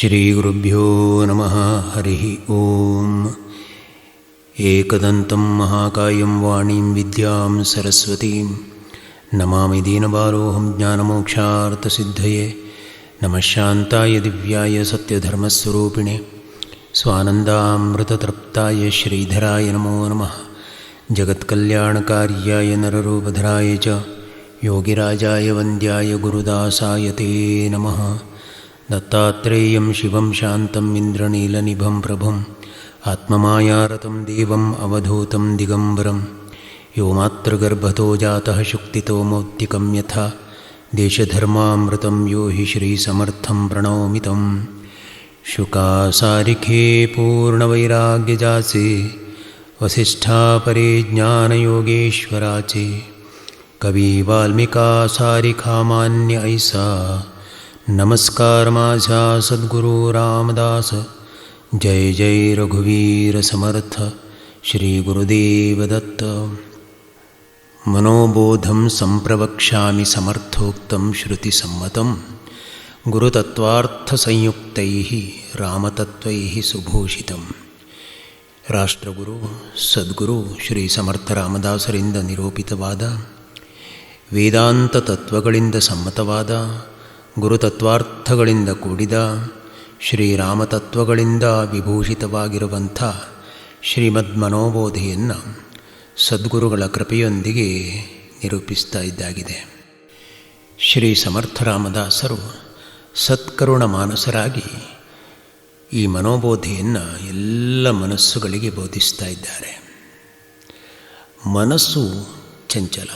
ಶ್ರೀಗುರುಭ್ಯೋ ನಮಃ. ಹರಿ ಓಂ. ಏಕದಂತಂ ಮಹಾಕಾಯಂ ವಾಣೀಂ ವಿದ್ಯಾಂ ಸರಸ್ವತೀಂ ನಮಾಮಿ ದೀನಬಾಲೋಹಂ ಜ್ಞಾನಮೋಕ್ಷಾರ್ಥಸಿದ್ಧಯೇ. ನಮಃ ಶಾಂತಾಯ ದಿವ್ಯಾಯ ಸತ್ಯಧರ್ಮಸ್ವರೂಪಿಣೆ ಸ್ವಾನಂದಾಮೃತತೃಪ್ತಾಯ ಶ್ರೀಧರಾಯ ನಮೋ ನಮಃ. ಜಗತ್ಕಲ್ಯಾಣಕಾರ್ಯಾಯ ನರರೂಪಧರಾಯ ಚ ಯೋಗಿರಾಜಾಯ ವಂದ್ಯಾಯ ಗುರುದಾಸಾಯ ತೇ ನಮಃ. ದತ್ತಾತ್ರೇಯಂ ಶಿವಂ ಶಾಂತಂ ಇಂದ್ರನೀಲನಿಭಂ ಪ್ರಭುಂ ಆತ್ಮಮಾಯಾರತಂ ದೇವಂ ಅವಧೂತಂ ದಿಗಂಬರಂ ಯೋ ಮಾತೃಗರ್ಭತೋ ಜಾತಃ ಶುಕ್ತಿತೋ ಮೌಕ್ತಿಕಂ ಯಥಾ ದೇಶಧರ್ಮಾಮೃತಂ ಯೋ ಹಿ ಶ್ರೀಸಮರ್ಥಂ ಪ್ರಣೌಮಿ ತಂ. ಶುಕಾಸಾರಿಖೇ ಪೂರ್ಣವೈರಾಗ್ಯಜಾಸೆ ವಸಿಷ್ಠಾಪರೇ ಜ್ಞಾನಯೋಗೇಶ್ವರಾಚೆ ಕವಿ ವಾಲ್ಮೀಕಾಸಾರಿಖಾಮಾನ್ಯ ಐಸಾ नमस्कार माझा सद्गुरु रामदास. जय जय रघुवीर समर्थ श्री गुरुदेव दत्त. मनोबोधं संप्रवक्ष्यामि समर्थोक्तं श्रुतिसम्मतं गुरुतत्वार्थसंयुक्तैः रामतत्त्वैः सुभूषितम्. ರಾಷ್ಟ್ರಗುರು ಸದ್ಗುರು ಶ್ರೀ ಸಮರ್ಥ ರಾಮದಾಸರಿಂದ ನಿರೂಪಿತವಾದ ವೇದಾಂತ ತತ್ವಗಳಿಂದ ಸಮ್ಮತವಾದ ಗುರುತತ್ವಾರ್ಥಗಳಿಂದ ಕೂಡಿದ ಶ್ರೀರಾಮತತ್ವಗಳಿಂದ ವಿಭೂಷಿತವಾಗಿರುವಂಥ ಶ್ರೀಮದ್ ಮನೋಬೋಧಿಯನ್ನು ಸದ್ಗುರುಗಳ ಕೃಪೆಯೊಂದಿಗೆ ನಿರೂಪಿಸ್ತಾ ಇದ್ದಾಗಿದೆ. ಶ್ರೀ ಸಮರ್ಥ ರಾಮದಾಸರು ಸತ್ಕರುಣ ಮಾನಸರಾಗಿ ಈ ಮನೋಬೋಧಿಯನ್ನು ಎಲ್ಲ ಮನಸ್ಸುಗಳಿಗೆ ಬೋಧಿಸ್ತಾ ಇದ್ದಾರೆ. ಮನಸ್ಸು ಚಂಚಲ,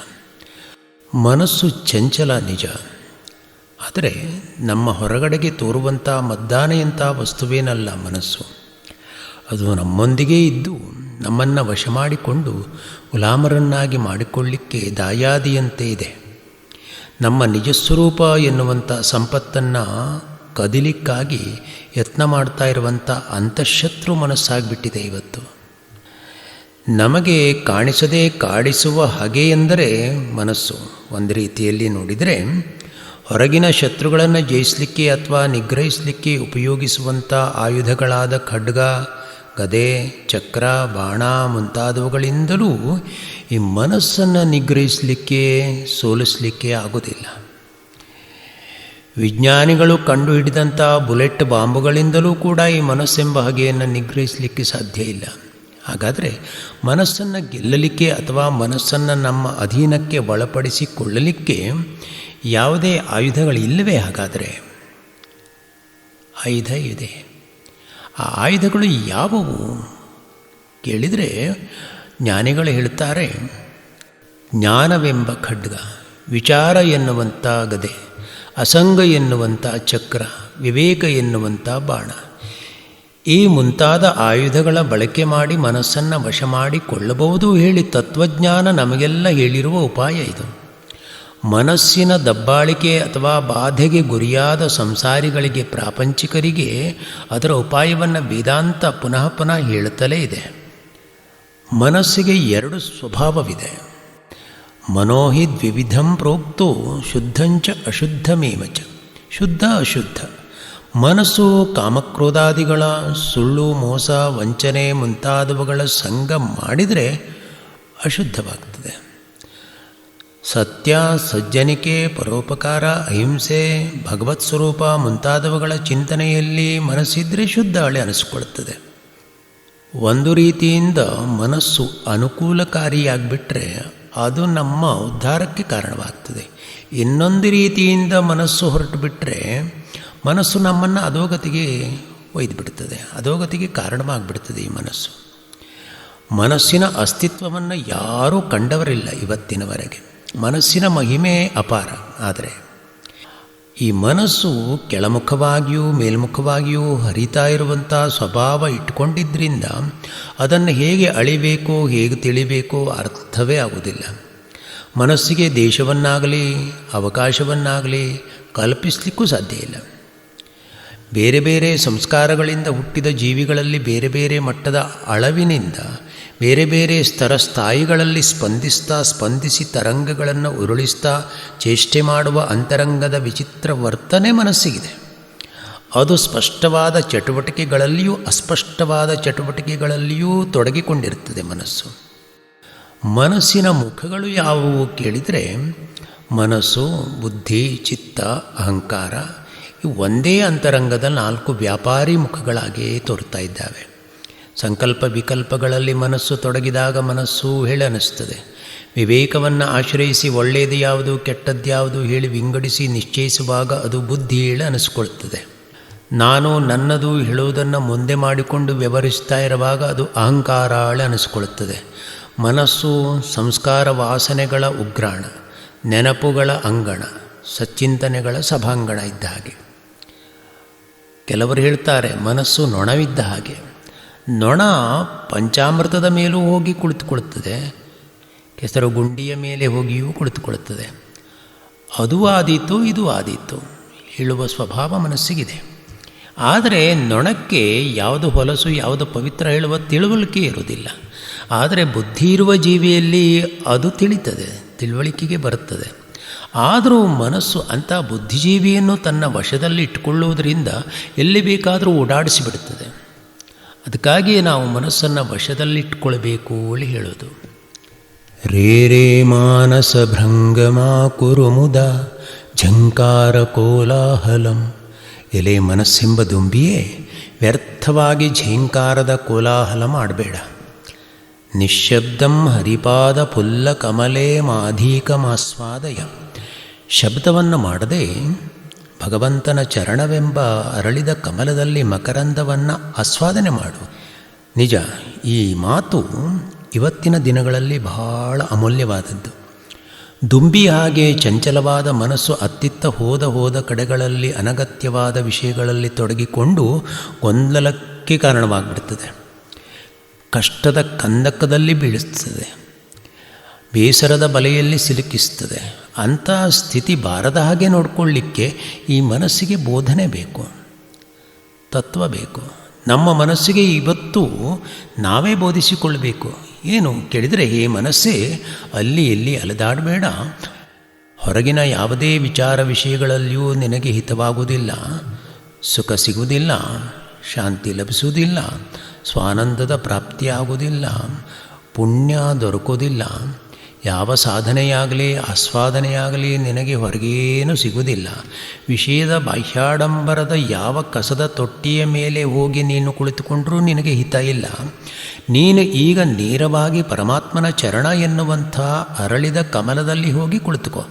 ಮನಸ್ಸು ಚಂಚಲ ನಿಜ. ಆದರೆ ನಮ್ಮ ಹೊರಗಡೆಗೆ ತೋರುವಂಥ ಮದ್ದಾನೆಯಂಥ ವಸ್ತುವೇನಲ್ಲ ಮನಸ್ಸು. ಅದು ನಮ್ಮೊಂದಿಗೇ ಇದ್ದು ನಮ್ಮನ್ನು ವಶ ಮಾಡಿಕೊಂಡು ಗುಲಾಮರನ್ನಾಗಿ ಮಾಡಿಕೊಳ್ಳಿಕ್ಕೆ ದಾಯಾದಿಯಂತೆ ಇದೆ. ನಮ್ಮ ನಿಜಸ್ವರೂಪ ಎನ್ನುವಂಥ ಸಂಪತ್ತನ್ನು ಕದಿಲಿಕ್ಕಾಗಿ ಯತ್ನ ಮಾಡ್ತಾ ಇರುವಂಥ ಅಂತಃಶತ್ರು ಮನಸ್ಸಾಗಿಬಿಟ್ಟಿದೆ ಇವತ್ತು. ನಮಗೆ ಕಾಣಿಸದೆ ಕಾಡಿಸುವ ಹಾಗೆ ಎಂದರೆ ಮನಸ್ಸು. ಒಂದು ರೀತಿಯಲ್ಲಿ ನೋಡಿದರೆ ಹೊರಗಿನ ಶತ್ರುಗಳನ್ನು ಜಯಿಸಲಿಕ್ಕೆ ಅಥವಾ ನಿಗ್ರಹಿಸಲಿಕ್ಕೆ ಉಪಯೋಗಿಸುವಂಥ ಆಯುಧಗಳಾದ ಖಡ್ಗ, ಗದೆ, ಚಕ್ರ, ಬಾಣ ಮುಂತಾದವುಗಳಿಂದಲೂ ಈ ಮನಸ್ಸನ್ನು ನಿಗ್ರಹಿಸಲಿಕ್ಕೆ, ಸೋಲಿಸಲಿಕ್ಕೆ ಆಗೋದಿಲ್ಲ. ವಿಜ್ಞಾನಿಗಳು ಕಂಡುಹಿಡಿದಂಥ ಬುಲೆಟ್ ಬಾಂಬುಗಳಿಂದಲೂ ಕೂಡ ಈ ಮನಸ್ಸೆಂಬ ಹಾಗೆಯನ್ನು ನಿಗ್ರಹಿಸಲಿಕ್ಕೆ ಸಾಧ್ಯ ಇಲ್ಲ. ಹಾಗಾದರೆ ಮನಸ್ಸನ್ನು ಗೆಲ್ಲಲಿಕ್ಕೆ ಅಥವಾ ಮನಸ್ಸನ್ನು ನಮ್ಮ ಅಧೀನಕ್ಕೆ ಒಳಪಡಿಸಿಕೊಳ್ಳಲಿಕ್ಕೆ ಯಾವುದೇ ಆಯುಧಗಳಿಲ್ಲವೇ? ಹಾಗಾದರೆ ಆಯುಧ ಇದೆ. ಆ ಆಯುಧಗಳು ಯಾವುವು ಕೇಳಿದರೆ ಜ್ಞಾನಿಗಳು ಹೇಳ್ತಾರೆ, ಜ್ಞಾನವೆಂಬ ಖಡ್ಗ, ವಿಚಾರ ಎನ್ನುವಂಥ ಗದೆ, ಅಸಂಗ ಎನ್ನುವಂಥ ಚಕ್ರ, ವಿವೇಕ ಎನ್ನುವಂಥ ಬಾಣ, ಈ ಮುಂತಾದ ಆಯುಧಗಳ ಬಳಕೆ ಮಾಡಿ ಮನಸ್ಸನ್ನು ವಶ ಮಾಡಿಕೊಳ್ಳಬಹುದು ಹೇಳಿ ತತ್ವಜ್ಞಾನ ನಮಗೆಲ್ಲ ಹೇಳಿರುವ ಉಪಾಯ ಇದು. ಮನಸ್ಸಿನ ದಬ್ಬಾಳಿಕೆ ಅಥವಾ ಬಾಧೆಗೆ ಗುರಿಯಾದ ಸಂಸಾರಿಗಳಿಗೆ, ಪ್ರಾಪಂಚಿಕರಿಗೆ ಅದರ ಉಪಾಯವನ್ನು ವೇದಾಂತ ಪುನಃ ಪುನಃ ಹೇಳುತ್ತಲೇ ಇದೆ. ಮನಸ್ಸಿಗೆ ಎರಡು ಸ್ವಭಾವವಿದೆ. ಮನೋಹಿ ದ್ವಿವಿಧಂ ಪ್ರೋಕ್ತೋ ಶುದ್ಧಂಚ ಅಶುದ್ಧಮೇವ ಚ. ಶುದ್ಧ ಅಶುದ್ಧ. ಮನಸ್ಸು ಕಾಮಕ್ರೋಧಾದಿಗಳ ಸುಳ್ಳು, ಮೋಸ, ವಂಚನೆ ಮುಂತಾದವುಗಳ ಸಂಗ ಮಾಡಿದರೆ ಅಶುದ್ಧವಾಗ್ತದೆ. ಸತ್ಯ, ಸಜ್ಜನಿಕೆ, ಪರೋಪಕಾರ, ಅಹಿಂಸೆ, ಭಗವತ್ ಸ್ವರೂಪ ಮುಂತಾದವುಗಳ ಚಿಂತನೆಯಲ್ಲಿ ಮನಸ್ಸಿದ್ರೆ ಶುದ್ಧ ಹಳೆ ಅನಿಸ್ಕೊಳ್ತದೆ. ಒಂದು ರೀತಿಯಿಂದ ಮನಸ್ಸು ಅನುಕೂಲಕಾರಿಯಾಗಿಬಿಟ್ರೆ ಅದು ನಮ್ಮ ಉದ್ಧಾರಕ್ಕೆ ಕಾರಣವಾಗ್ತದೆ. ಇನ್ನೊಂದು ರೀತಿಯಿಂದ ಮನಸ್ಸು ಹೊರಟು ಬಿಟ್ಟರೆ ಮನಸ್ಸು ನಮ್ಮನ್ನು ಅಧೋಗತಿಗೆ ಒಯ್ದುಬಿಡ್ತದೆ, ಅಧೋಗತಿಗೆ ಕಾರಣವಾಗಿಬಿಡ್ತದೆ ಈ ಮನಸ್ಸು. ಮನಸ್ಸಿನ ಅಸ್ತಿತ್ವವನ್ನು ಯಾರೂ ಕಂಡವರಿಲ್ಲ ಇವತ್ತಿನವರೆಗೆ. ಮನಸ್ಸಿನ ಮಹಿಮೆ ಅಪಾರ. ಆದರೆ ಈ ಮನಸ್ಸು ಕೆಳಮುಖವಾಗಿಯೂ ಮೇಲ್ಮುಖವಾಗಿಯೂ ಹರಿತಾ ಇರುವಂಥ ಸ್ವಭಾವ ಇಟ್ಕೊಂಡಿದ್ದರಿಂದ ಅದನ್ನು ಹೇಗೆ ಅಳಿಬೇಕೋ, ಹೇಗೆ ತಿಳಿಬೇಕೋ ಅರ್ಥವೇ ಆಗುವುದಿಲ್ಲ. ಮನಸ್ಸಿಗೆ ದೇಶವನ್ನಾಗಲಿ ಅವಕಾಶವನ್ನಾಗಲಿ ಕಲ್ಪಿಸಲಿಕ್ಕೂ ಸಾಧ್ಯ ಇಲ್ಲ. ಬೇರೆ ಬೇರೆ ಸಂಸ್ಕಾರಗಳಿಂದ ಹುಟ್ಟಿದ ಜೀವಿಗಳಲ್ಲಿ ಬೇರೆ ಬೇರೆ ಮಟ್ಟದ ಅಳವಿನಿಂದ ಬೇರೆ ಬೇರೆ ಸ್ಥಾಯಿಗಳಲ್ಲಿ ಸ್ಪಂದಿಸಿ ತರಂಗಗಳನ್ನು ಉರುಳಿಸ್ತಾ ಚೇಷ್ಟೆ ಮಾಡುವ ಅಂತರಂಗದ ವಿಚಿತ್ರ ವರ್ತನೆ ಮನಸ್ಸಿಗಿದೆ. ಅದು ಸ್ಪಷ್ಟವಾದ ಚಟುವಟಿಕೆಗಳಲ್ಲಿಯೂ ಅಸ್ಪಷ್ಟವಾದ ಚಟುವಟಿಕೆಗಳಲ್ಲಿಯೂ ತೊಡಗಿಕೊಂಡಿರ್ತದೆ ಮನಸ್ಸು. ಮನಸ್ಸಿನ ಮುಖಗಳು ಯಾವುವು ಕೇಳಿದರೆ ಮನಸ್ಸು, ಬುದ್ಧಿ, ಚಿತ್ತ, ಅಹಂಕಾರ ಇವು ಒಂದೇ ಅಂತರಂಗದ 4 ವ್ಯಾಪಾರಿ ಮುಖಗಳಾಗಿಯೇ ತೋರ್ತಾ ಇದ್ದಾವೆ. ಸಂಕಲ್ಪ ವಿಕಲ್ಪಗಳಲ್ಲಿ ಮನಸ್ಸು ತೊಡಗಿದಾಗ ಮನಸ್ಸು ಹೇಳನಿಸ್ತದೆ. ವಿವೇಕವನ್ನು ಆಶ್ರಯಿಸಿ ಒಳ್ಳೆಯದು ಯಾವುದು ಕೆಟ್ಟದ್ದು ಯಾವುದು ಹೇಳಿ ವಿಂಗಡಿಸಿ ನಿಶ್ಚಯಿಸುವಾಗ ಅದು ಬುದ್ಧಿ ಹೇಳಿ ಅನಿಸ್ಕೊಳ್ತದೆ. ನಾನು ನನ್ನದು ಹೇಳುವುದನ್ನು ಮುಂದೆ ಮಾಡಿಕೊಂಡು ವ್ಯವಹರಿಸ್ತಾ ಇರುವಾಗ ಅದು ಅಹಂಕಾರ ಅನಿಸ್ಕೊಳ್ತದೆ. ಮನಸ್ಸು ಸಂಸ್ಕಾರ ವಾಸನೆಗಳ ಉಗ್ರಾಣ, ನೆನಪುಗಳ ಅಂಗಣ, ಸಚ್ಚಿಂತನೆಗಳ ಸಭಾಂಗಣ ಇದ್ದ ಹಾಗೆ. ಕೆಲವರು ಹೇಳ್ತಾರೆ ಮನಸ್ಸು ನೊಣವಿದ್ದ ಹಾಗೆ. ನೊಣ ಪಂಚಾಮೃತದ ಮೇಲೂ ಹೋಗಿ ಕುಳಿತುಕೊಳ್ಳುತ್ತದೆ, ಕೆಸರು ಗುಂಡಿಯ ಮೇಲೆ ಹೋಗಿಯೂ ಕುಳಿತುಕೊಳ್ಳುತ್ತದೆ. ಅದು ಆದೀತು ಇದು ಆದೀತು ಹೇಳುವ ಸ್ವಭಾವ ಮನಸ್ಸಿಗಿದೆ. ಆದರೆ ನೊಣಕ್ಕೆ ಯಾವುದು ಹೊಲಸು ಯಾವುದು ಪವಿತ್ರ ಹೇಳುವ ತಿಳುವಳಿಕೆ ಇರುವುದಿಲ್ಲ. ಆದರೆ ಬುದ್ಧಿ ಇರುವ ಜೀವಿಯಲ್ಲಿ ಅದು ತಿಳಿತದೆ, ತಿಳುವಳಿಕೆಗೆ ಬರುತ್ತದೆ. ಆದರೂ ಮನಸ್ಸು ಅಂಥ ಬುದ್ಧಿಜೀವಿಯನ್ನು ತನ್ನ ವಶದಲ್ಲಿ ಇಟ್ಟುಕೊಳ್ಳುವುದರಿಂದ ಎಲ್ಲಿ ಬೇಕಾದರೂ ಓಡಾಡಿಸಿಬಿಡುತ್ತದೆ. ಅದಕ್ಕಾಗಿಯೇ ನಾವು ಮನಸ್ಸನ್ನು ವಶದಲ್ಲಿಟ್ಟುಕೊಳ್ಬೇಕು ಅಂತ ಹೇಳೋದು. ರೇ ರೇ ಮಾನಸ ಭೃಂಗಮಾ ಕುರು ಮುದ ಝಂಕಾರ ಕೋಲಾಹಲಂ. ಎಲೆ ಮನಸ್ಸೆಂಬ ದುಂಬಿಯೇ, ವ್ಯರ್ಥವಾಗಿ ಝೇಂಕಾರದ ಕೋಲಾಹಲ ಮಾಡಬೇಡ. ನಿಶ್ಶಬ್ದಂ ಹರಿಪಾದ ಪುಲ್ಲ ಕಮಲೇ ಮಾಧೀಕಮಾಸ್ವಾದಯ. ಶಬ್ದವನ್ನು ಮಾಡದೆ ಭಗವಂತನ ಚರಣವೆಂಬ ಅರಳಿದ ಕಮಲದಲ್ಲಿ ಮಕರಂದವನ್ನು ಆಸ್ವಾದನೆ ಮಾಡು. ನಿಜ, ಈ ಮಾತು ಇವತ್ತಿನ ದಿನಗಳಲ್ಲಿ ಬಹಳ ಅಮೂಲ್ಯವಾದದ್ದು. ದುಂಬಿ ಹಾಗೆ ಚಂಚಲವಾದ ಮನಸ್ಸು ಅತ್ತಿತ್ತ ಹೋದ ಕಡೆಗಳಲ್ಲಿ ಅನಗತ್ಯವಾದ ವಿಷಯಗಳಲ್ಲಿ ತೊಡಗಿಕೊಂಡು ಗೊಂದಲಕ್ಕೆ ಕಾರಣವಾಗಿಬಿಡ್ತದೆ. ಕಷ್ಟದ ಕಂದಕದಲ್ಲಿ ಬೀಳಿಸ್ತದೆ, ಬೇಸರದ ಬಲೆಯಲ್ಲಿ ಸಿಲುಕಿಸ್ತದೆ. ಅಂಥ ಸ್ಥಿತಿ ಬಾರದ ಹಾಗೆ ನೋಡಿಕೊಳ್ಳಿಕ್ಕೆ ಈ ಮನಸ್ಸಿಗೆ ಬೋಧನೆ ಬೇಕು, ತತ್ವ ಬೇಕು. ನಮ್ಮ ಮನಸ್ಸಿಗೆ ಇವತ್ತು ನಾವೇ ಬೋಧಿಸಿಕೊಳ್ಳಬೇಕು. ಏನು ಕೇಳಿದರೆ, ಈ ಮನಸ್ಸೇ ಅಲ್ಲಿ ಎಲ್ಲಿ ಅಲೆದಾಡಬೇಡ. ಹೊರಗಿನ ಯಾವುದೇ ವಿಚಾರ ವಿಷಯಗಳಲ್ಲಿಯೂ ನಿನಗೆ ಹಿತವಾಗುವುದಿಲ್ಲ, ಸುಖ ಸಿಗುವುದಿಲ್ಲ, ಶಾಂತಿ ಲಭಿಸುವುದಿಲ್ಲ, ಸ್ವಾನಂದದ ಪ್ರಾಪ್ತಿಯಾಗುವುದಿಲ್ಲ, ಪುಣ್ಯ ದೊರಕೋದಿಲ್ಲ. ಯಾವ ಸಾಧನೆಯಾಗಲಿ ಆಸ್ವಾದನೆಯಾಗಲಿ ನಿನಗೆ ಹೊರಗೇನೂ ಸಿಗುವುದಿಲ್ಲ. ವಿಷಯದ ಬಾಹ್ಯಾಡಂಬರದ ಯಾವ ಕಸದ ತೊಟ್ಟಿಯ ಮೇಲೆ ಹೋಗಿ ನೀನು ಕುಳಿತುಕೊಂಡರೂ ನಿನಗೆ ಹಿತ ಇಲ್ಲ. ನೀನು ಈಗ ನೇರವಾಗಿ ಪರಮಾತ್ಮನ ಚರಣ ಎನ್ನುವಂಥ ಅರಳಿದ ಕಮಲದಲ್ಲಿ ಹೋಗಿ ಕುಳಿತುಕೋ.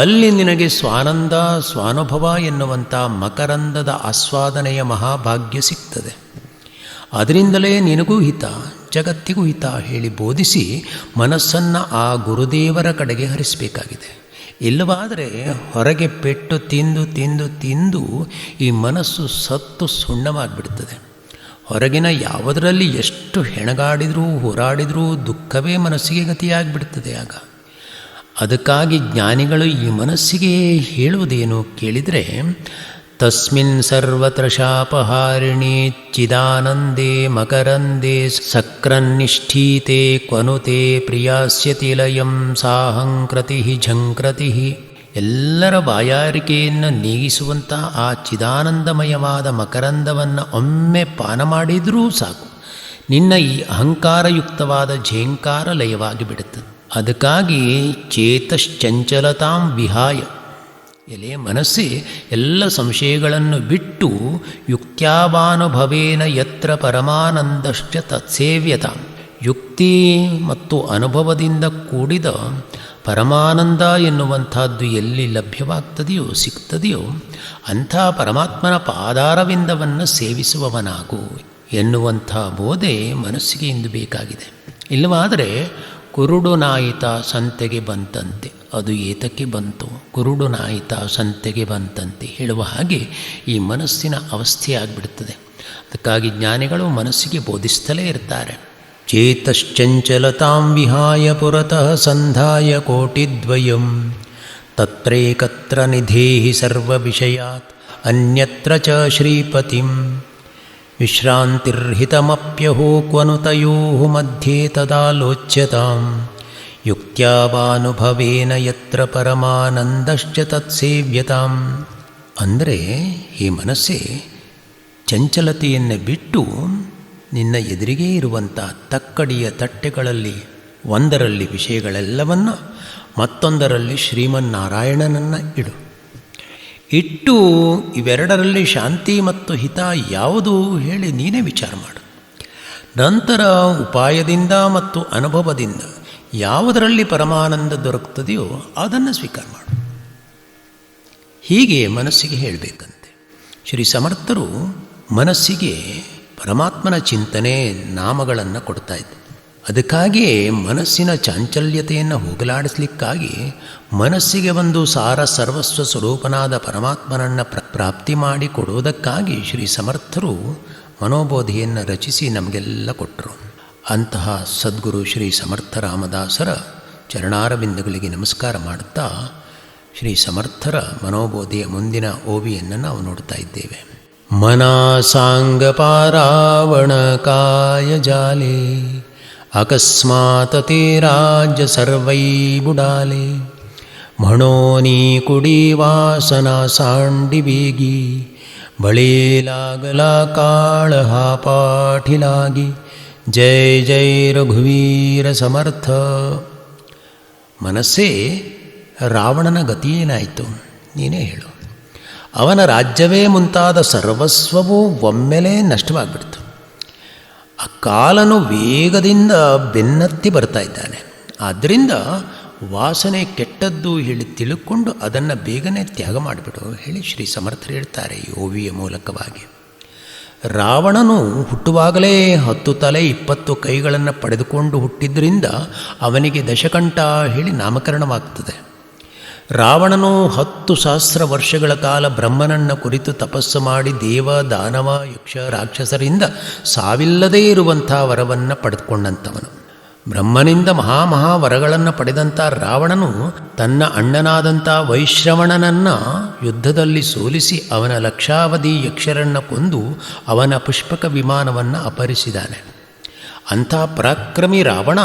ಅಲ್ಲಿ ನಿನಗೆ ಸ್ವಾನಂದ ಸ್ವಾನುಭವ ಎನ್ನುವಂಥ ಮಕರಂದದ ಆಸ್ವಾದನೆಯ ಮಹಾಭಾಗ್ಯ ಸಿಗ್ತದೆ. ಅದರಿಂದಲೇ ನಿನಗೂ ಹಿತ, ಜಗತ್ತಿಗೂ ಹಿತ ಹೇಳಿ ಬೋಧಿಸಿ ಮನಸ್ಸನ್ನು ಆ ಗುರುದೇವರ ಕಡೆಗೆ ಹರಿಸಬೇಕಾಗಿದೆ. ಇಲ್ಲವಾದರೆ ಹೊರಗೆ ಪೆಟ್ಟು ತಿಂದು ತಿಂದು ತಿಂದು ಈ ಮನಸ್ಸು ಸತ್ತು ಸುಣ್ಣವಾಗಿಬಿಡ್ತದೆ. ಹೊರಗಿನ ಯಾವುದರಲ್ಲಿ ಎಷ್ಟು ಹೆಣಗಾಡಿದರೂ ಹೋರಾಡಿದರೂ ದುಃಖವೇ ಮನಸ್ಸಿಗೆ ಗತಿಯಾಗಿಬಿಡ್ತದೆ ಆಗ. ಅದಕ್ಕಾಗಿ ಜ್ಞಾನಿಗಳು ಈ ಮನಸ್ಸಿಗೆ ಹೇಳುವುದೇನು ಕೇಳಿದರೆ, ತಸ್ಮಿನ್ ಸರ್ವತ್ರ ಶಾಪಹಾರಿಣಿ ಚಿದಾನಂದೇ ಮಕರಂದೇ ಸಕ್ರನ್ನಿಷ್ಠೀತೆ ಕ್ವನುತೆ ಪ್ರಿಯಾಸ್ಯತಿ ಲಯಂ ಸಾಹಂಕೃತಿ ಝಂಕೃತಿ. ಎಲ್ಲರ ಬಾಯಾರಿಕೆಯನ್ನು ನೀಗಿಸುವಂಥ ಆ ಚಿದಾನಂದಮಯವಾದ ಮಕರಂದವನ್ನು ಒಮ್ಮೆ ಪಾನ ಮಾಡಿದರೂ ಸಾಕು, ನಿನ್ನ ಈ ಅಹಂಕಾರಯುಕ್ತವಾದ ಝೇಂಕಾರ ಲಯವಾಗಿ ಬಿಡುತ್ತದೆ. ಅದಕ್ಕಾಗಿ ಚೇತಶ್ಚಂಚಲತಾಂ ವಿಹಾಯ, ಎಲೆ ಮನಸ್ಸೇ ಎಲ್ಲ ಸಂಶಯಗಳನ್ನು ಬಿಟ್ಟು ಯುಕ್ತ್ಯಾವಾನುಭವೇನ ಯತ್ರ ಪರಮಾನಂದಶ್ಚ ತತ್ಸೇವ್ಯತಾಂ. ಯುಕ್ತಿ ಮತ್ತು ಅನುಭವದಿಂದ ಕೂಡಿದ ಪರಮಾನಂದ ಎನ್ನುವಂಥದ್ದು ಎಲ್ಲಿ ಲಭ್ಯವಾಗ್ತದೆಯೋ ಸಿಗ್ತದೆಯೋ ಅಂಥ ಪರಮಾತ್ಮನ ಪಾದಾರವಿಂದವನ್ನು ಸೇವಿಸುವವನಾಗು ಎನ್ನುವಂಥ ಬೋಧೆ ಮನಸ್ಸಿಗೆ ಇಂದು ಬೇಕಾಗಿದೆ. ಇಲ್ಲವಾದರೆ ಕುರುಡು ನಾಯಿತ ಸಂತೆಗೆ ಬಂತಂತೆ, ಅದು ಏತಕ್ಕೆ ಬಂತು, ಕುರುಡು ನಾಯಿತ ಸಂತೆಗೆ ಬಂತಂತೆ ಹೇಳುವ ಹಾಗೆ ಈ ಮನಸ್ಸಿನ ಅವಸ್ಥೆಯಾಗಿಬಿಡುತ್ತದೆ. ಅದಕ್ಕಾಗಿ ಜ್ಞಾನಿಗಳು ಮನಸ್ಸಿಗೆ ಬೋಧಿಸ್ತಲೇ ಇರ್ತಾರೆ. ಚೇತಶ್ಚಂಚಲತಾಂ ವಿಹಾಯ ಪುರತಃ ಸಂಧಾಯ ಕೋಟಿದ್ವಯಂ ತತ್ರೈಕತ್ರ ನಿಧೇಹಿ ಸರ್ವವಿಷಯಾತ್ ಅನ್ಯತ್ರ ಚ ಶ್ರೀಪತಿಂ ವಿಶ್ರಾಂತಿರ್ಹಿತಮಪ್ಯಹೋ ಕ್ವನು ತಯೋಃ ಮಧ್ಯೆ ತದಾಲೋಚ್ಯತಾಂ ಯುಕ್ತ್ಯಾವಾನುಭವೇನ ಯತ್ರ ಪರಮಾನಂದಶ್ಚ ತತ್ಸೇವ್ಯತಾಂ. ಅಂದರೆ ಈ ಮನಸ್ಸೇ ಚಂಚಲತೆಯನ್ನು ಬಿಟ್ಟು ನಿನ್ನ ಎದುರಿಗೇ ಇರುವಂಥ ತಕ್ಕಡಿಯ ತಟ್ಟೆಗಳಲ್ಲಿ ಒಂದರಲ್ಲಿ ವಿಷಯಗಳೆಲ್ಲವನ್ನು ಮತ್ತೊಂದರಲ್ಲಿ ಶ್ರೀಮನ್ನಾರಾಯಣನನ್ನು ಇಡು. ಇಟ್ಟು ಇವೆರಡರಲ್ಲಿ ಶಾಂತಿ ಮತ್ತು ಹಿತ ಯಾವುದು ಹೇಳಿ ನೀನೇ ವಿಚಾರ ಮಾಡು. ನಂತರ ಉಪಾಯದಿಂದ ಮತ್ತು ಅನುಭವದಿಂದ ಯಾವುದರಲ್ಲಿ ಪರಮಾನಂದ ದೊರಕುತ್ತದೆಯೋ ಅದನ್ನು ಸ್ವೀಕಾರ ಮಾಡು. ಹೀಗೆ ಮನಸ್ಸಿಗೆ ಹೇಳಬೇಕಂತೆ. ಶ್ರೀ ಸಮರ್ಥರು ಮನಸ್ಸಿಗೆ ಪರಮಾತ್ಮನ ಚಿಂತನೆ ನಾಮಗಳನ್ನು ಕೊಡ್ತಾ ಇದ್ದರು. ಅದಕ್ಕಾಗಿಯೇ ಮನಸ್ಸಿನ ಚಾಂಚಲ್ಯತೆಯನ್ನು ಹೋಗಲಾಡಿಸಲಿಕ್ಕಾಗಿ ಮನಸ್ಸಿಗೆ ಒಂದು ಸಾರ ಸರ್ವಸ್ವ ಸ್ವರೂಪನಾದ ಪರಮಾತ್ಮನನ್ನು ಪ್ರಾಪ್ತಿ ಮಾಡಿ ಕೊಡುವುದಕ್ಕಾಗಿ ಶ್ರೀ ಸಮರ್ಥರು ಮನೋಬೋಧಿಯನ್ನು ರಚಿಸಿ ನಮಗೆಲ್ಲ ಕೊಟ್ಟರು. ಅಂತಹ ಸದ್ಗುರು ಶ್ರೀ ಸಮರ್ಥ ರಾಮದಾಸರ ಚರಣಾರವಿಂದಗಳಿಗೆ ನಮಸ್ಕಾರ ಮಾಡುತ್ತಾ ಶ್ರೀ ಸಮರ್ಥರ ಮನೋಬೋಧಿಯ ಮುಂದಿನ ಓವಿಯನ್ನು ನಾವು ನೋಡ್ತಾ ಇದ್ದೇವೆ. ಮನಾಸಾಂಗಪಾರಾವಣ ಕಾಯ ಜಾಲೆ ಅಕಸ್ಮಾತ್ ತೇ ರಾಜ್ಯ ಸರ್ವೈ ಬುಡಾಲೆ ಮಣೋನಿ ಕುಡಿ ವಾಸನಾ ಸಾಂಡಿ ಬೇಗಿ ಬಳೇಲಾಗಲ ಕಾಳ ಪಾಠಿಲಾಗಿ ಜೈ ಜೈ ರಘುವೀರ ಸಮರ್ಥ. ಮನಸ್ಸೇ ರಾವಣನ ಗತಿಯೇನಾಯಿತು ನೀನೇ ಹೇಳು. ಅವನ ರಾಜ್ಯವೇ ಮುಂತಾದ ಸರ್ವಸ್ವವೂ ಒಮ್ಮೆಲೇ ನಷ್ಟವಾಗಿಬಿಡ್ತು. ಆ ಕಾಲನು ವೇಗದಿಂದ ಬೆನ್ನತ್ತಿ ಬರ್ತಾ ಇದ್ದಾನೆ. ಆದ್ದರಿಂದ ವಾಸನೆ ಕೆಟ್ಟದ್ದು ಹೇಳಿ ತಿಳ್ಕೊಂಡು ಅದನ್ನು ಬೇಗನೆ ತ್ಯಾಗ ಮಾಡಿಬಿಡು ಹೇಳಿ ಶ್ರೀ ಸಮರ್ಥರು ಹೇಳ್ತಾರೆ ಈ ಓವಿಯ ಮೂಲಕವಾಗಿ. ರಾವಣನು ಹುಟ್ಟುವಾಗಲೇ 10 ತಲೆ 20 ಕೈಗಳನ್ನು ಪಡೆದುಕೊಂಡು ಹುಟ್ಟಿದ್ರಿಂದ ಅವನಿಗೆ ದಶಕಂಠ ಹೇಳಿ ನಾಮಕರಣವಾಗ್ತದೆ. ರಾವಣನು 10,000 ವರ್ಷಗಳ ಕಾಲ ಬ್ರಹ್ಮನನ್ನು ಕುರಿತು ತಪಸ್ಸು ಮಾಡಿ ದೇವ ದಾನವ ಯಕ್ಷ ರಾಕ್ಷಸರಿಂದ ಸಾವಿಲ್ಲದೇ ಇರುವಂಥ ವರವನ್ನು ಪಡೆದುಕೊಂಡಂಥವನು. ಬ್ರಹ್ಮನಿಂದ ಮಹಾವರಗಳನ್ನು ಪಡೆದಂಥ ರಾವಣನು ತನ್ನ ಅಣ್ಣನಾದಂಥ ವೈಶ್ರವಣನನ್ನು ಯುದ್ಧದಲ್ಲಿ ಸೋಲಿಸಿ ಅವನ ಲಕ್ಷಾವಧಿ ಯಕ್ಷರನ್ನು ಕೊಂದು ಅವನ ಪುಷ್ಪಕ ವಿಮಾನವನ್ನು ಅಪಹರಿಸಿದ್ದಾನೆ. ಅಂಥ ಪರಾಕ್ರಮಿ ರಾವಣ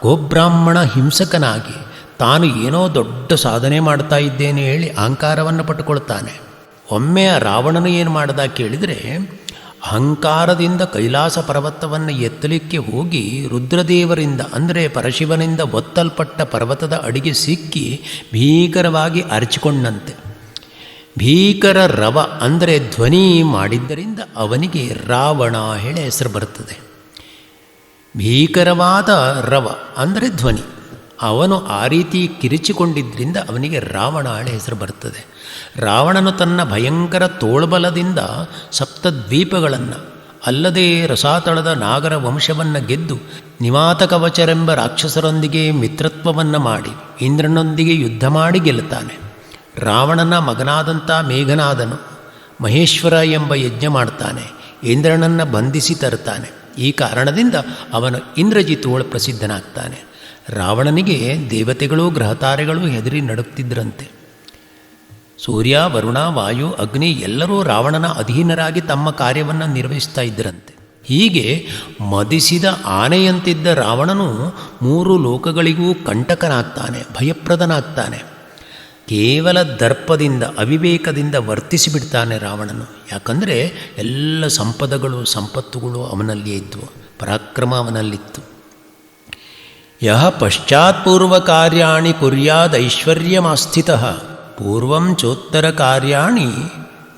ಗೋಬ್ರಾಹ್ಮಣ ಹಿಂಸಕನಾಗಿ ತಾನು ಏನೋ ದೊಡ್ಡ ಸಾಧನೆ ಮಾಡ್ತಾ ಇದ್ದೇನೆ ಹೇಳಿ ಅಹಂಕಾರವನ್ನು ಪಟ್ಟುಕೊಳ್ತಾನೆ. ಒಮ್ಮೆ ಆ ರಾವಣನು ಏನು ಮಾಡ್ದ ಕೇಳಿದರೆ, ಅಹಂಕಾರದಿಂದ ಕೈಲಾಸ ಪರ್ವತವನ್ನು ಎತ್ತಲಿಕ್ಕೆ ಹೋಗಿ ರುದ್ರದೇವರಿಂದ ಅಂದರೆ ಪರಶಿವನಿಂದ ಒತ್ತಲ್ಪಟ್ಟ ಪರ್ವತದ ಅಡಿಗೆ ಸಿಕ್ಕಿ ಭೀಕರವಾಗಿ ಅರಚಿಕೊಂಡಂತೆ. ಭೀಕರ ರವ ಅಂದರೆ ಧ್ವನಿ ಮಾಡಿದ್ದರಿಂದ ಅವನಿಗೆ ರಾವಣ ಹೇಳಿ ಹೆಸರು ಬರುತ್ತದೆ. ಭೀಕರವಾದ ರವ ಅಂದರೆ ಧ್ವನಿ. ಅವನು ಆ ರೀತಿ ಕಿರಿಚಿಕೊಂಡಿದ್ದರಿಂದ ಅವನಿಗೆ ರಾವಣ ಹೇಳಿ ಹೆಸರು ಬರ್ತದೆ. ರಾವಣನು ತನ್ನ ಭಯಂಕರ ತೋಳ್ಬಲದಿಂದ ಸಪ್ತದ್ವೀಪಗಳನ್ನು ಅಲ್ಲದೆ ರಸಾತಳದ ನಾಗರ ವಂಶವನ್ನು ಗೆದ್ದು ನಿವಾತಕವಚರೆಂಬ ರಾಕ್ಷಸರೊಂದಿಗೆ ಮಿತ್ರತ್ವವನ್ನು ಮಾಡಿ ಇಂದ್ರನೊಂದಿಗೆ ಯುದ್ಧ ಮಾಡಿ ಗೆಲ್ಲುತ್ತಾನೆ. ರಾವಣನ ಮಗನಾದಂಥ ಮೇಘನಾದನು ಮಹೇಶ್ವರ ಎಂಬ ಯಜ್ಞ ಮಾಡ್ತಾನೆ. ಇಂದ್ರನನ್ನು ಬಂಧಿಸಿ ತರುತ್ತಾನೆ. ಈ ಕಾರಣದಿಂದ ಅವನು ಇಂದ್ರಜಿತುಗಳು ಪ್ರಸಿದ್ಧನಾಗ್ತಾನೆ. ರಾವಣನಿಗೆ ದೇವತೆಗಳು ಗ್ರಹತಾರೆಗಳು ಹೆದರಿ ನಡುಕ್ತಿದ್ದರಂತೆ. ಸೂರ್ಯ ವರುಣ ವಾಯು ಅಗ್ನಿ ಎಲ್ಲರೂ ರಾವಣನ ಅಧೀನರಾಗಿ ತಮ್ಮ ಕಾರ್ಯವನ್ನು ನಿರ್ವಹಿಸ್ತಾ ಇದ್ದರಂತೆ. ಹೀಗೆ ಮದಿಸಿದ ಆನೆಯಂತಿದ್ದ ರಾವಣನು 3 ಲೋಕಗಳಿಗೂ ಕಂಟಕನಾಗ್ತಾನೆ, ಭಯಪ್ರದನಾಗ್ತಾನೆ. ಕೇವಲ ದರ್ಪದಿಂದ ಅವಿವೇಕದಿಂದ ವರ್ತಿಸಿಬಿಡ್ತಾನೆ ರಾವಣನು. ಯಾಕಂದರೆ ಎಲ್ಲ ಸಂಪತ್ತುಗಳು ಅವನಲ್ಲಿಯೇ ಇದ್ದವು, ಪರಾಕ್ರಮ ಅವನಲ್ಲಿತ್ತು. ಯಹ ಪಶ್ಚಾತ್ಪೂರ್ವ ಕಾರ್ಯಾಣಿ ಕುರ್ಯಾದೈಶ್ವರ್ಯಮಾಸ್ಥಿತಃ ಪೂರ್ವಂ ಚೋತ್ತರ ಕಾರ್ಯಾಣಿ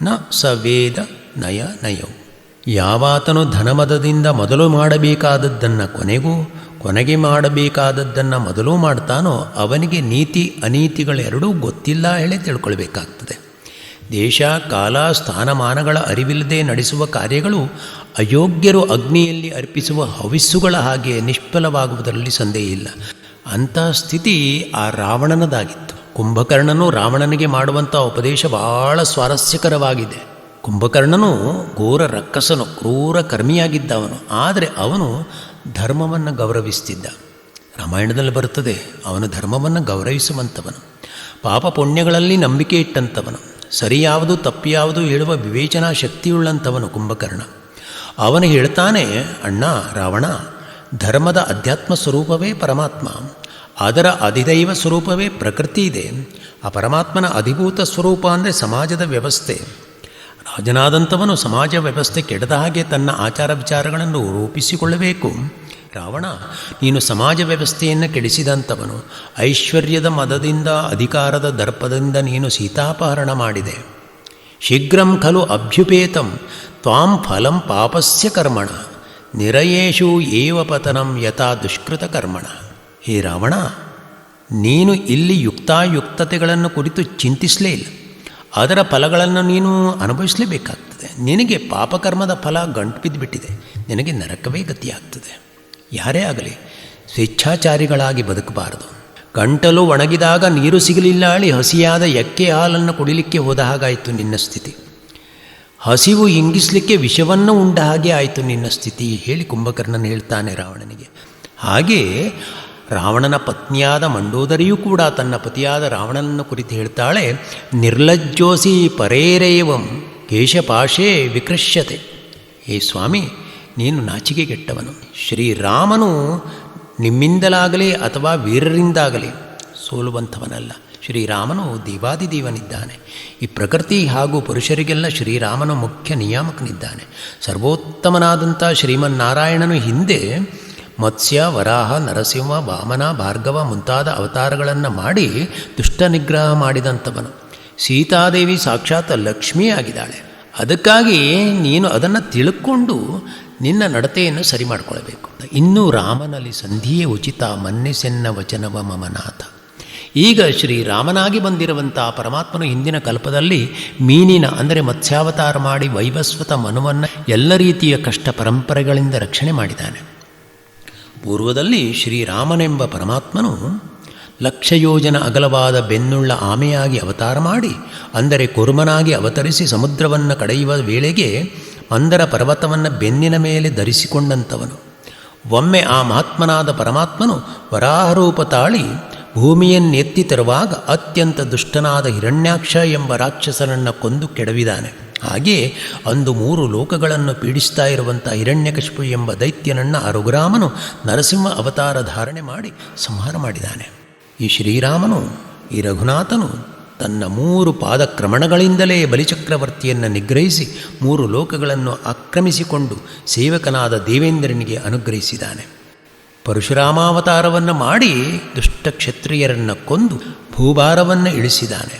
ನ ಸವೇದ ನಯವು. ಯಾವಾತನು ಧನಮದದಿಂದ ಮೊದಲು ಮಾಡಬೇಕಾದದ್ದನ್ನು ಕೊನೆಗೆ ಮಾಡಬೇಕಾದದ್ದನ್ನು ಮೊದಲು ಮಾಡ್ತಾನೋ ಅವನಿಗೆ ನೀತಿ ಅನೀತಿಗಳೆರಡೂ ಗೊತ್ತಿಲ್ಲ ಹೇಳಿ ತಿಳ್ಕೊಳ್ಬೇಕಾಗ್ತದೆ. ದೇಶ ಕಾಲ ಸ್ಥಾನಮಾನಗಳ ಅರಿವಿಲ್ಲದೆ ನಡೆಸುವ ಕಾರ್ಯಗಳು ಅಯೋಗ್ಯರು ಅಗ್ನಿಯಲ್ಲಿ ಅರ್ಪಿಸುವ ಹವಿಸ್ಸುಗಳ ಹಾಗೆ ನಿಷ್ಫಲವಾಗುವುದರಲ್ಲಿ ಸಂದೇಹ ಇಲ್ಲ. ಅಂಥ ಸ್ಥಿತಿ ಆ ರಾವಣನದಾಗಿತ್ತು. ಕುಂಭಕರ್ಣನು ರಾವಣನಿಗೆ ಮಾಡುವಂಥ ಉಪದೇಶ ಬಹಳ ಸ್ವಾರಸ್ಯಕರವಾಗಿದೆ. ಕುಂಭಕರ್ಣನು ಘೋರ ರಕ್ಕಸನು, ಕ್ರೂರ ಕರ್ಮಿಯಾಗಿದ್ದವನು. ಆದರೆ ಅವನು ಧರ್ಮವನ್ನು ಗೌರವಿಸ್ತಿದ್ದ. ರಾಮಾಯಣದಲ್ಲಿ ಬರುತ್ತದೆ, ಅವನು ಧರ್ಮವನ್ನು ಗೌರವಿಸುವಂಥವನು, ಪಾಪ ಪುಣ್ಯಗಳಲ್ಲಿ ನಂಬಿಕೆ ಇಟ್ಟಂಥವನು, ಸರಿ ಯಾವುದು ತಪ್ಪು ಯಾವುದು ಹೇಳುವ ವಿವೇಚನಾ ಶಕ್ತಿಯುಳ್ಳಂಥವನು ಕುಂಭಕರ್ಣ. ಅವನು ಹೇಳ್ತಾನೆ, ಅಣ್ಣ ರಾವಣ, ಧರ್ಮದ ಅಧ್ಯಾತ್ಮ ಸ್ವರೂಪವೇ ಪರಮಾತ್ಮ. ಅದರ ಅಧಿದೈವ ಸ್ವರೂಪವೇ ಪ್ರಕೃತಿ ಇದೆ. ಆ ಪರಮಾತ್ಮನ ಅಧಿಭೂತ ಸ್ವರೂಪ ಅಂದರೆ ಸಮಾಜದ ವ್ಯವಸ್ಥೆ. ರಾಜನಾದಂಥವನು ಸಮಾಜ ವ್ಯವಸ್ಥೆ ಕೆಡದ ಹಾಗೆ ತನ್ನ ಆಚಾರ ವಿಚಾರಗಳನ್ನು ರೂಪಿಸಿಕೊಳ್ಳಬೇಕು. ರಾವಣ, ನೀನು ಸಮಾಜ ವ್ಯವಸ್ಥೆಯನ್ನು ಕೆಡಿಸಿದಂಥವನು. ಐಶ್ವರ್ಯದ ಮದದಿಂದ, ಅಧಿಕಾರದ ದರ್ಪದಿಂದ ನೀನು ಸೀತಾಪಹರಣ ಮಾಡಿದೆ. ಶೀಘ್ರಂ ಖಲು ಅಭ್ಯುಪೇತಂ ತ್ವಾಂ ಫಲಂ ಪಾಪಸ್ಯ ಕರ್ಮಣ ನಿರಯೇಷು ಏವ ಪತನಂ ಯಥಾ ದುಷ್ಕೃತ ಕರ್ಮಣ. ಹೇ ರಾವಣ, ನೀನು ಇಲ್ಲಿ ಯುಕ್ತಾಯುಕ್ತತೆಗಳನ್ನು ಕುರಿತು ಚಿಂತಿಸಲೇ ಇಲ್ಲ. ಅದರ ಫಲಗಳನ್ನು ನೀನು ಅನುಭವಿಸಲೇಬೇಕಾಗ್ತದೆ. ನಿನಗೆ ಪಾಪಕರ್ಮದ ಫಲ ಗಂಟು ಬಿದ್ದುಬಿಟ್ಟಿದೆ. ನಿನಗೆ ನರಕವೇ ಗತಿಯಾಗ್ತದೆ. ಯಾರೇ ಆಗಲಿ ಸ್ವೇಚ್ಛಾಚಾರಿಗಳಾಗಿ ಬದುಕಬಾರದು. ಗಂಟಲು ಒಣಗಿದಾಗ ನೀರು ಸಿಗಲಿಲ್ಲ ಹೇಳಿ ಹಸಿಯಾದ ಎಕ್ಕೆ ಹಾಲನ್ನು ಕುಡಿಲಿಕ್ಕೆ ಹೋದ ಹಾಗಾಯಿತು ನಿನ್ನ ಸ್ಥಿತಿ. ಹಸಿವು ಇಂಗಿಸಲಿಕ್ಕೆ ವಿಷವನ್ನು ಉಂಡ ಹಾಗೆ ಆಯಿತು ನಿನ್ನ ಸ್ಥಿತಿ ಹೇಳಿ ಕುಂಭಕರ್ಣನ ಹೇಳ್ತಾನೆ ರಾವಣನಿಗೆ. ಹಾಗೆ ರಾವಣನ ಪತ್ನಿಯಾದ ಮಂಡೋದರಿಯೂ ಕೂಡ ತನ್ನ ಪತಿಯಾದ ರಾವಣನನ್ನು ಕುರಿತು ಹೇಳ್ತಾಳೆ, ನಿರ್ಲಜ್ಜೋಸಿ ಪರೇರೇವಂ ಕೇಶಪಾಶೇ ವಿಕೃಶ್ಯತೆ. ಹೇ ಸ್ವಾಮಿ, ನೀನು ನಾಚಿಕೆಗೆಟ್ಟವನು. ಶ್ರೀರಾಮನು ನಿಮ್ಮಿಂದಲಾಗಲಿ ಅಥವಾ ವೀರರಿಂದಾಗಲಿ ಸೋಲುವಂಥವನಲ್ಲ. ಶ್ರೀರಾಮನು ದೇವಾದಿದೇವನಿದ್ದಾನೆ. ಈ ಪ್ರಕೃತಿ ಹಾಗೂ ಪುರುಷರಿಗೆಲ್ಲ ಶ್ರೀರಾಮನು ಮುಖ್ಯ ನಿಯಾಮಕನಿದ್ದಾನೆ. ಸರ್ವೋತ್ತಮನಾದಂಥ ಶ್ರೀಮನ್ನಾರಾಯಣನು ಹಿಂದೆ ಮತ್ಸ್ಯ, ವರಾಹ, ನರಸಿಂಹ, ವಾಮನ, ಭಾರ್ಗವ ಮುಂತಾದ ಅವತಾರಗಳನ್ನು ಮಾಡಿ ದುಷ್ಟ ನಿಗ್ರಹ ಮಾಡಿದಂಥವನು. ಸೀತಾದೇವಿ ಸಾಕ್ಷಾತ್ ಲಕ್ಷ್ಮೀ ಆಗಿದ್ದಾಳೆ. ಅದಕ್ಕಾಗಿ ನೀನು ಅದನ್ನು ತಿಳ್ಕೊಂಡು ನಿನ್ನ ನಡತೆಯನ್ನು ಸರಿ ಮಾಡಿಕೊಳ್ಬೇಕು. ಇನ್ನೂ ರಾಮನಲ್ಲಿ ಸಂಧಿಯೇ ಉಚಿತ ಮನ್ನಿಸೆನ್ನ ವಚನವ ಮಮನಾಥ. ಈಗ ಶ್ರೀರಾಮನಾಗಿ ಬಂದಿರುವಂಥ ಪರಮಾತ್ಮನು ಹಿಂದಿನ ಕಲ್ಪದಲ್ಲಿ ಮೀನಿನ ಅಂದರೆ ಮತ್ಸ್ಯಾವತಾರ ಮಾಡಿ ವೈವಸ್ವತ ಮನುವನ್ನು ಎಲ್ಲ ರೀತಿಯ ಕಷ್ಟ ಪರಂಪರೆಗಳಿಂದ ರಕ್ಷಣೆ ಮಾಡಿದ್ದಾನೆ. ಪೂರ್ವದಲ್ಲಿ ಶ್ರೀರಾಮನೆಂಬ ಪರಮಾತ್ಮನು ಲಕ್ಷಯೋಜನ ಅಗಲವಾದ ಬೆನ್ನುಳ್ಳ ಆಮೆಯಾಗಿ ಅವತಾರ ಮಾಡಿ, ಅಂದರೆ ಕುರ್ಮನಾಗಿ ಅವತರಿಸಿ ಸಮುದ್ರವನ್ನು ಕಡೆಯುವ ವೇಳೆಗೆ ಮಂದರ ಪರ್ವತವನ್ನು ಬೆನ್ನಿನ ಮೇಲೆ ಧರಿಸಿಕೊಂಡಂಥವನು. ಒಮ್ಮೆ ಆ ಮಹಾತ್ಮನಾದ ಪರಮಾತ್ಮನು ವರಾಹರೂಪ ತಾಳಿ ಭೂಮಿಯನ್ನೆತ್ತಿ ತರುವಾಗ ಅತ್ಯಂತ ದುಷ್ಟನಾದ ಹಿರಣ್ಯಾಕ್ಷ ಎಂಬ ರಾಕ್ಷಸನನ್ನು ಕೊಂದು ಕೆಡವಿದಾನೆ. ಹಾಗೆಯೇ ಅಂದು 3 ಲೋಕಗಳನ್ನು ಪೀಡಿಸ್ತಾ ಇರುವಂಥ ಹಿರಣ್ಯಕಶಿಪು ಎಂಬ ದೈತ್ಯನನ್ನು ಆ ರಘುರಾಮನು ನರಸಿಂಹ ಅವತಾರ ಧಾರಣೆ ಮಾಡಿ ಸಂಹಾರ ಮಾಡಿದ್ದಾನೆ. ಈ ಶ್ರೀರಾಮನು, ಈ ರಘುನಾಥನು ತನ್ನ 3 ಪಾದಕ್ರಮಣಗಳಿಂದಲೇ ಬಲಿಚಕ್ರವರ್ತಿಯನ್ನು ನಿಗ್ರಹಿಸಿ 3 ಲೋಕಗಳನ್ನು ಆಕ್ರಮಿಸಿಕೊಂಡು ಸೇವಕನಾದ ದೇವೇಂದ್ರನಿಗೆ ಅನುಗ್ರಹಿಸಿದ್ದಾನೆ. ಪರಶುರಾಮಾವತಾರವನ್ನು ಮಾಡಿ ದುಷ್ಟ ಕ್ಷತ್ರಿಯರನ್ನು ಕೊಂದು ಭೂಭಾರವನ್ನು ಇಳಿಸಿದ್ದಾನೆ.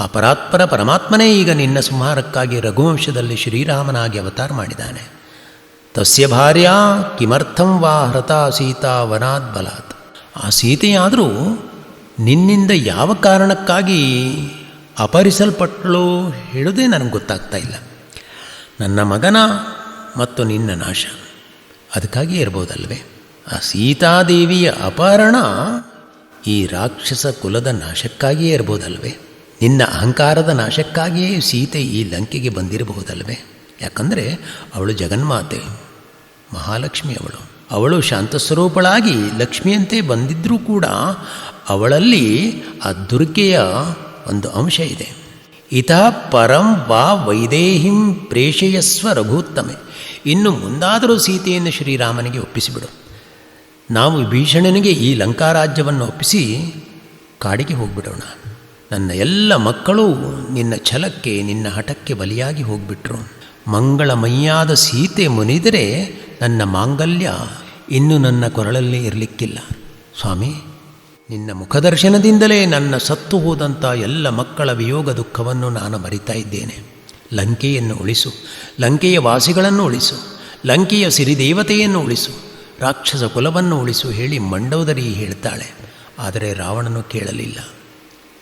ಆ ಪರಾತ್ಪರ ಪರಮಾತ್ಮನೇ ಈಗ ನಿನ್ನ ಸಂಹಾರಕ್ಕಾಗಿ ರಘುವಂಶದಲ್ಲಿ ಶ್ರೀರಾಮನಾಗಿ ಅವತಾರ ಮಾಡಿದ್ದಾನೆ. ತಸ್ಯ ಭಾರ್ಯ ಕಿಮರ್ಥಂ ವಾ ಹೃತಾ ಸೀತಾ ವನಾತ್ ಬಲಾತ್. ಆ ಸೀತೆಯಾದರೂ ನಿನ್ನಿಂದ ಯಾವ ಕಾರಣಕ್ಕಾಗಿ ಅಪಹರಿಸಲ್ಪಟ್ಟಳು ಹೇಳೋದೇ ನನಗೆ ಗೊತ್ತಾಗ್ತಾ ಇಲ್ಲ. ನನ್ನ ಮಗನ ಮತ್ತು ನಿನ್ನ ನಾಶ, ಅದಕ್ಕಾಗಿ ಇರ್ಬೋದಲ್ವೇ? ಆ ಸೀತಾದೇವಿಯ ಅಪಹರಣ ಈ ರಾಕ್ಷಸ ಕುಲದ ನಾಶಕ್ಕಾಗಿಯೇ ಇರ್ಬೋದಲ್ವೇ? ನಿನ್ನ ಅಹಂಕಾರದ ನಾಶಕ್ಕಾಗಿಯೇ ಸೀತೆ ಈ ಲಂಕೆಗೆ ಬಂದಿರಬಹುದಲ್ವೇ? ಯಾಕಂದರೆ ಅವಳು ಜಗನ್ಮಾತೆ, ಮಹಾಲಕ್ಷ್ಮಿ. ಅವಳು ಶಾಂತಸ್ವರೂಪಳಾಗಿ ಲಕ್ಷ್ಮಿಯಂತೆ ಬಂದಿದ್ದರೂ ಕೂಡ ಅವಳಲ್ಲಿ ಆ ದುರ್ಗೆಯ ಒಂದು ಅಂಶ ಇದೆ. ಇತಃ ಪರಂ ವಾ ವೈದೇಹಿಂ ಪ್ರೇಷಯಸ್ವ ರಘುತ್ತಮೆ. ಇನ್ನು ಮುಂದಾದರೂ ಸೀತೆಯನ್ನು ಶ್ರೀರಾಮನಿಗೆ ಒಪ್ಪಿಸಿಬಿಡು. ನಾವು ಭೀಷಣನಿಗೆ ಈ ಲಂಕಾರಾಜ್ಯವನ್ನು ಒಪ್ಪಿಸಿ ಕಾಡಿಗೆ ಹೋಗಿಬಿಡೋಣ. ನನ್ನ ಎಲ್ಲ ಮಕ್ಕಳು ನಿನ್ನ ಛಲಕ್ಕೆ, ನಿನ್ನ ಹಠಕ್ಕೆ ಬಲಿಯಾಗಿ ಹೋಗಿಬಿಟ್ರು. ಮಂಗಳಮಯ್ಯಾದ ಸೀತೆ ಮುನಿದರೆ ನನ್ನ ಮಾಂಗಲ್ಯ ಇನ್ನು ನನ್ನ ಕೊರಳಲ್ಲಿ ಇರಲಿಕ್ಕಿಲ್ಲ. ಸ್ವಾಮಿ, ನಿನ್ನ ಮುಖದರ್ಶನದಿಂದಲೇ ನನ್ನ ಸತ್ತು ಹೋದಂಥ ಎಲ್ಲ ಮಕ್ಕಳ ವಿಯೋಗ ದುಃಖವನ್ನು ನಾನು ಮರಿತಾ ಇದ್ದೇನೆ. ಲಂಕೆಯನ್ನು ಉಳಿಸು, ಲಂಕೆಯ ವಾಸಿಗಳನ್ನು ಉಳಿಸು, ಲಂಕೆಯ ಸಿರಿದೇವತೆಯನ್ನು ಉಳಿಸು, ರಾಕ್ಷಸ ಕುಲವನ್ನು ಉಳಿಸು ಹೇಳಿ ಮಂಡೋದರಿ ಹೇಳ್ತಾಳೆ. ಆದರೆ ರಾವಣನು ಕೇಳಲಿಲ್ಲ.